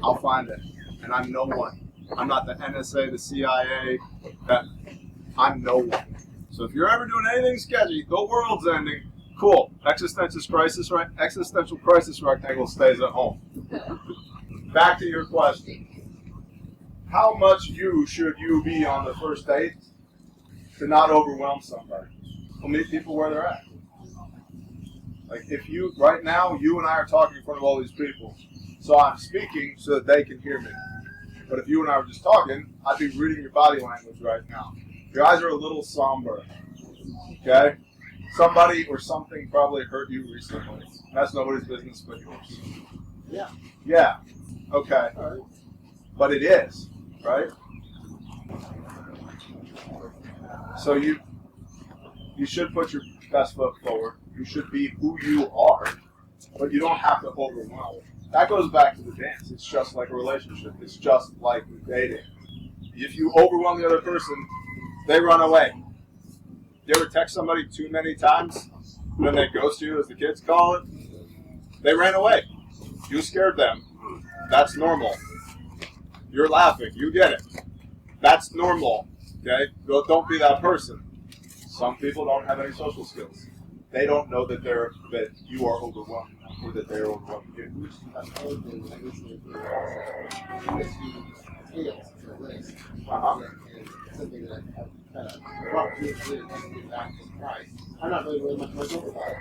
I'll find it. And I'm no one. I'm not the NSA, the CIA. I'm no one. So if you're ever doing anything sketchy, the world's ending. Cool. Existential crisis rectangle stays at home. Back to your question. How much you should you be on the first date to not overwhelm somebody? We'll meet people where they're at. Like if you, right now, you and I are talking in front of all these people. So I'm speaking so that they can hear me. But if you and I were just talking, I'd be reading your body language right now. Your eyes are a little somber. Okay? Somebody or something probably hurt you recently. That's nobody's business but yours. Yeah. Yeah. Okay. All right. But it is, right? So you should put your best foot forward. You should be who you are, but you don't have to overwhelm. That goes back to the dance. It's just like a relationship. It's just like dating. If you overwhelm the other person, they run away. You ever text somebody too many times, and then they ghost you, as the kids call it? They ran away. You scared them. That's normal. You're laughing. You get it. That's normal. Okay? Don't be that person. Some people don't have any social skills. They don't know that you are overwhelmed or that they're overwhelmed you. Which that's another thing that I listening to scales to a list. And something that I've kind of brought to it back to Christ. I'm not really much myself about it.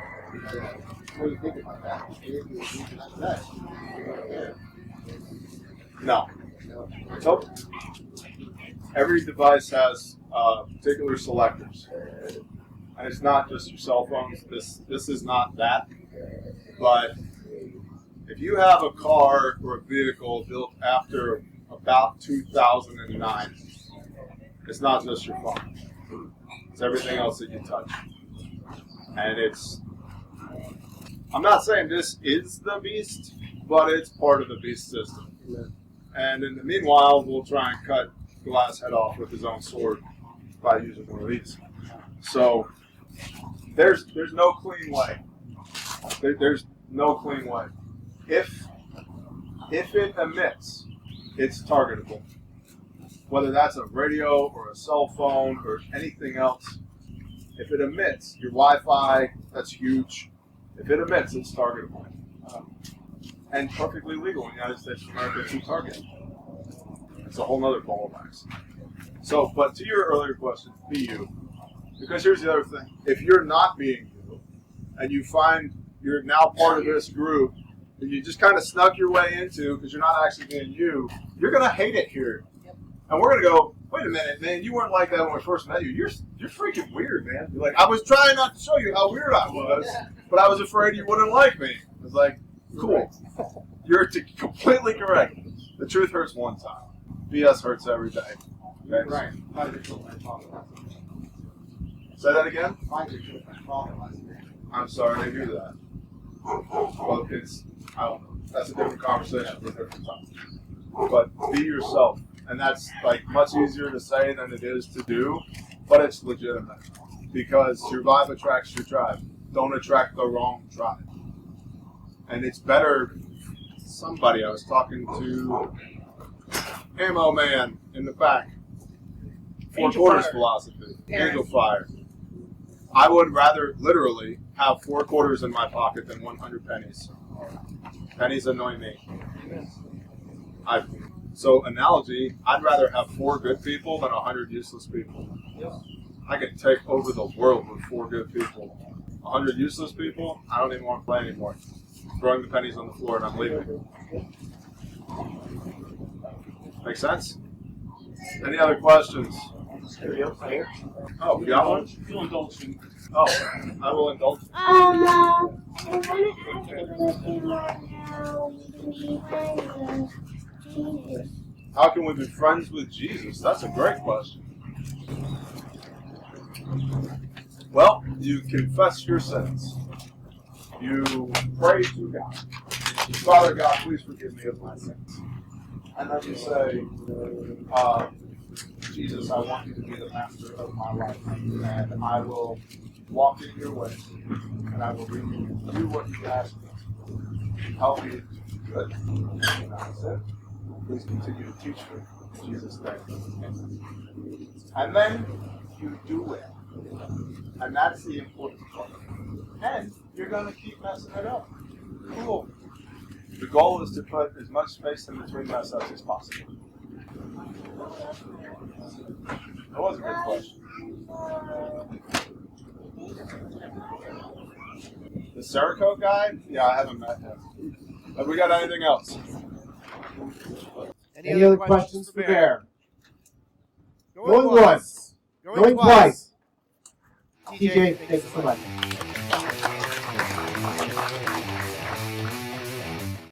What do you think about that? If you're using that, you're right there. No. Nope. Every device has particular selectors. And it's not just your cell phones. This is not that. But if you have a car or a vehicle built after about 2009, it's not just your phone. It's everything else that you touch. And I'm not saying this is the beast, but it's part of the beast system. Yeah. And in the meanwhile, we'll try and cut Glass head off with his own sword by using one of these. So there's no clean way. There's no clean way. If it emits, it's targetable. Whether that's a radio or a cell phone or anything else, if it emits, your Wi-Fi, that's huge. If it emits, it's targetable. And perfectly legal in the United States of America to target. It's a whole nother ball of wax. So, but to your earlier question, be you. Because here's the other thing. If you're not being you, and you find you're now part of this group that you just kind of snuck your way into because you're not actually being you, you're going to hate it here. Yep. And we're going to go, wait a minute, man, you weren't like that when we first met you. You're freaking weird, man. You're like, I was trying not to show you how weird I was, but I was afraid you wouldn't like me. I was like, cool. You're completely correct. The truth hurts one time. BS hurts every day. Okay? Right. Say that again? I'm I'm sorry to hear that. Well, I don't know. That's a different conversation for a different time. But be yourself. And that's like much easier to say than it is to do, but it's legitimate. Because your vibe attracts your tribe. Don't attract the wrong tribe. And it's better. Somebody I was talking to, Ammo Man in the back. Four quarters philosophy. Angel fire. I would rather literally have 4 quarters in my pocket than 100 pennies. Pennies annoy me. So analogy, I'd rather have 4 good people than 100 useless people. I could take over the world with 4 good people. 100 useless people, I don't even want to play anymore. Throwing the pennies on the floor and I'm leaving. Make sense? Any other questions? Oh, you got one? You'll indulge me. Oh, I will indulge. I want to ask you if you are now be friends with Jesus. How can we be friends with Jesus? That's a great question. Well, you confess your sins. You pray to God. Father God, please forgive me of my sins. And then you say, Jesus, I want you to be the master of my life. And I will walk in your ways. And I will do what you ask me. Help me to do good. And I said, please continue to teach me. In Jesus' name. And then you do it. And that's the important part. And you're going to keep messing it up. Cool. The goal is to put as much space in between mess ups as possible. That was a good question. The Cerakote guy? Yeah, I haven't met him. Have we got anything else? Any other questions for Bear? Going once. Going twice. TJ, TJ, thanks so much.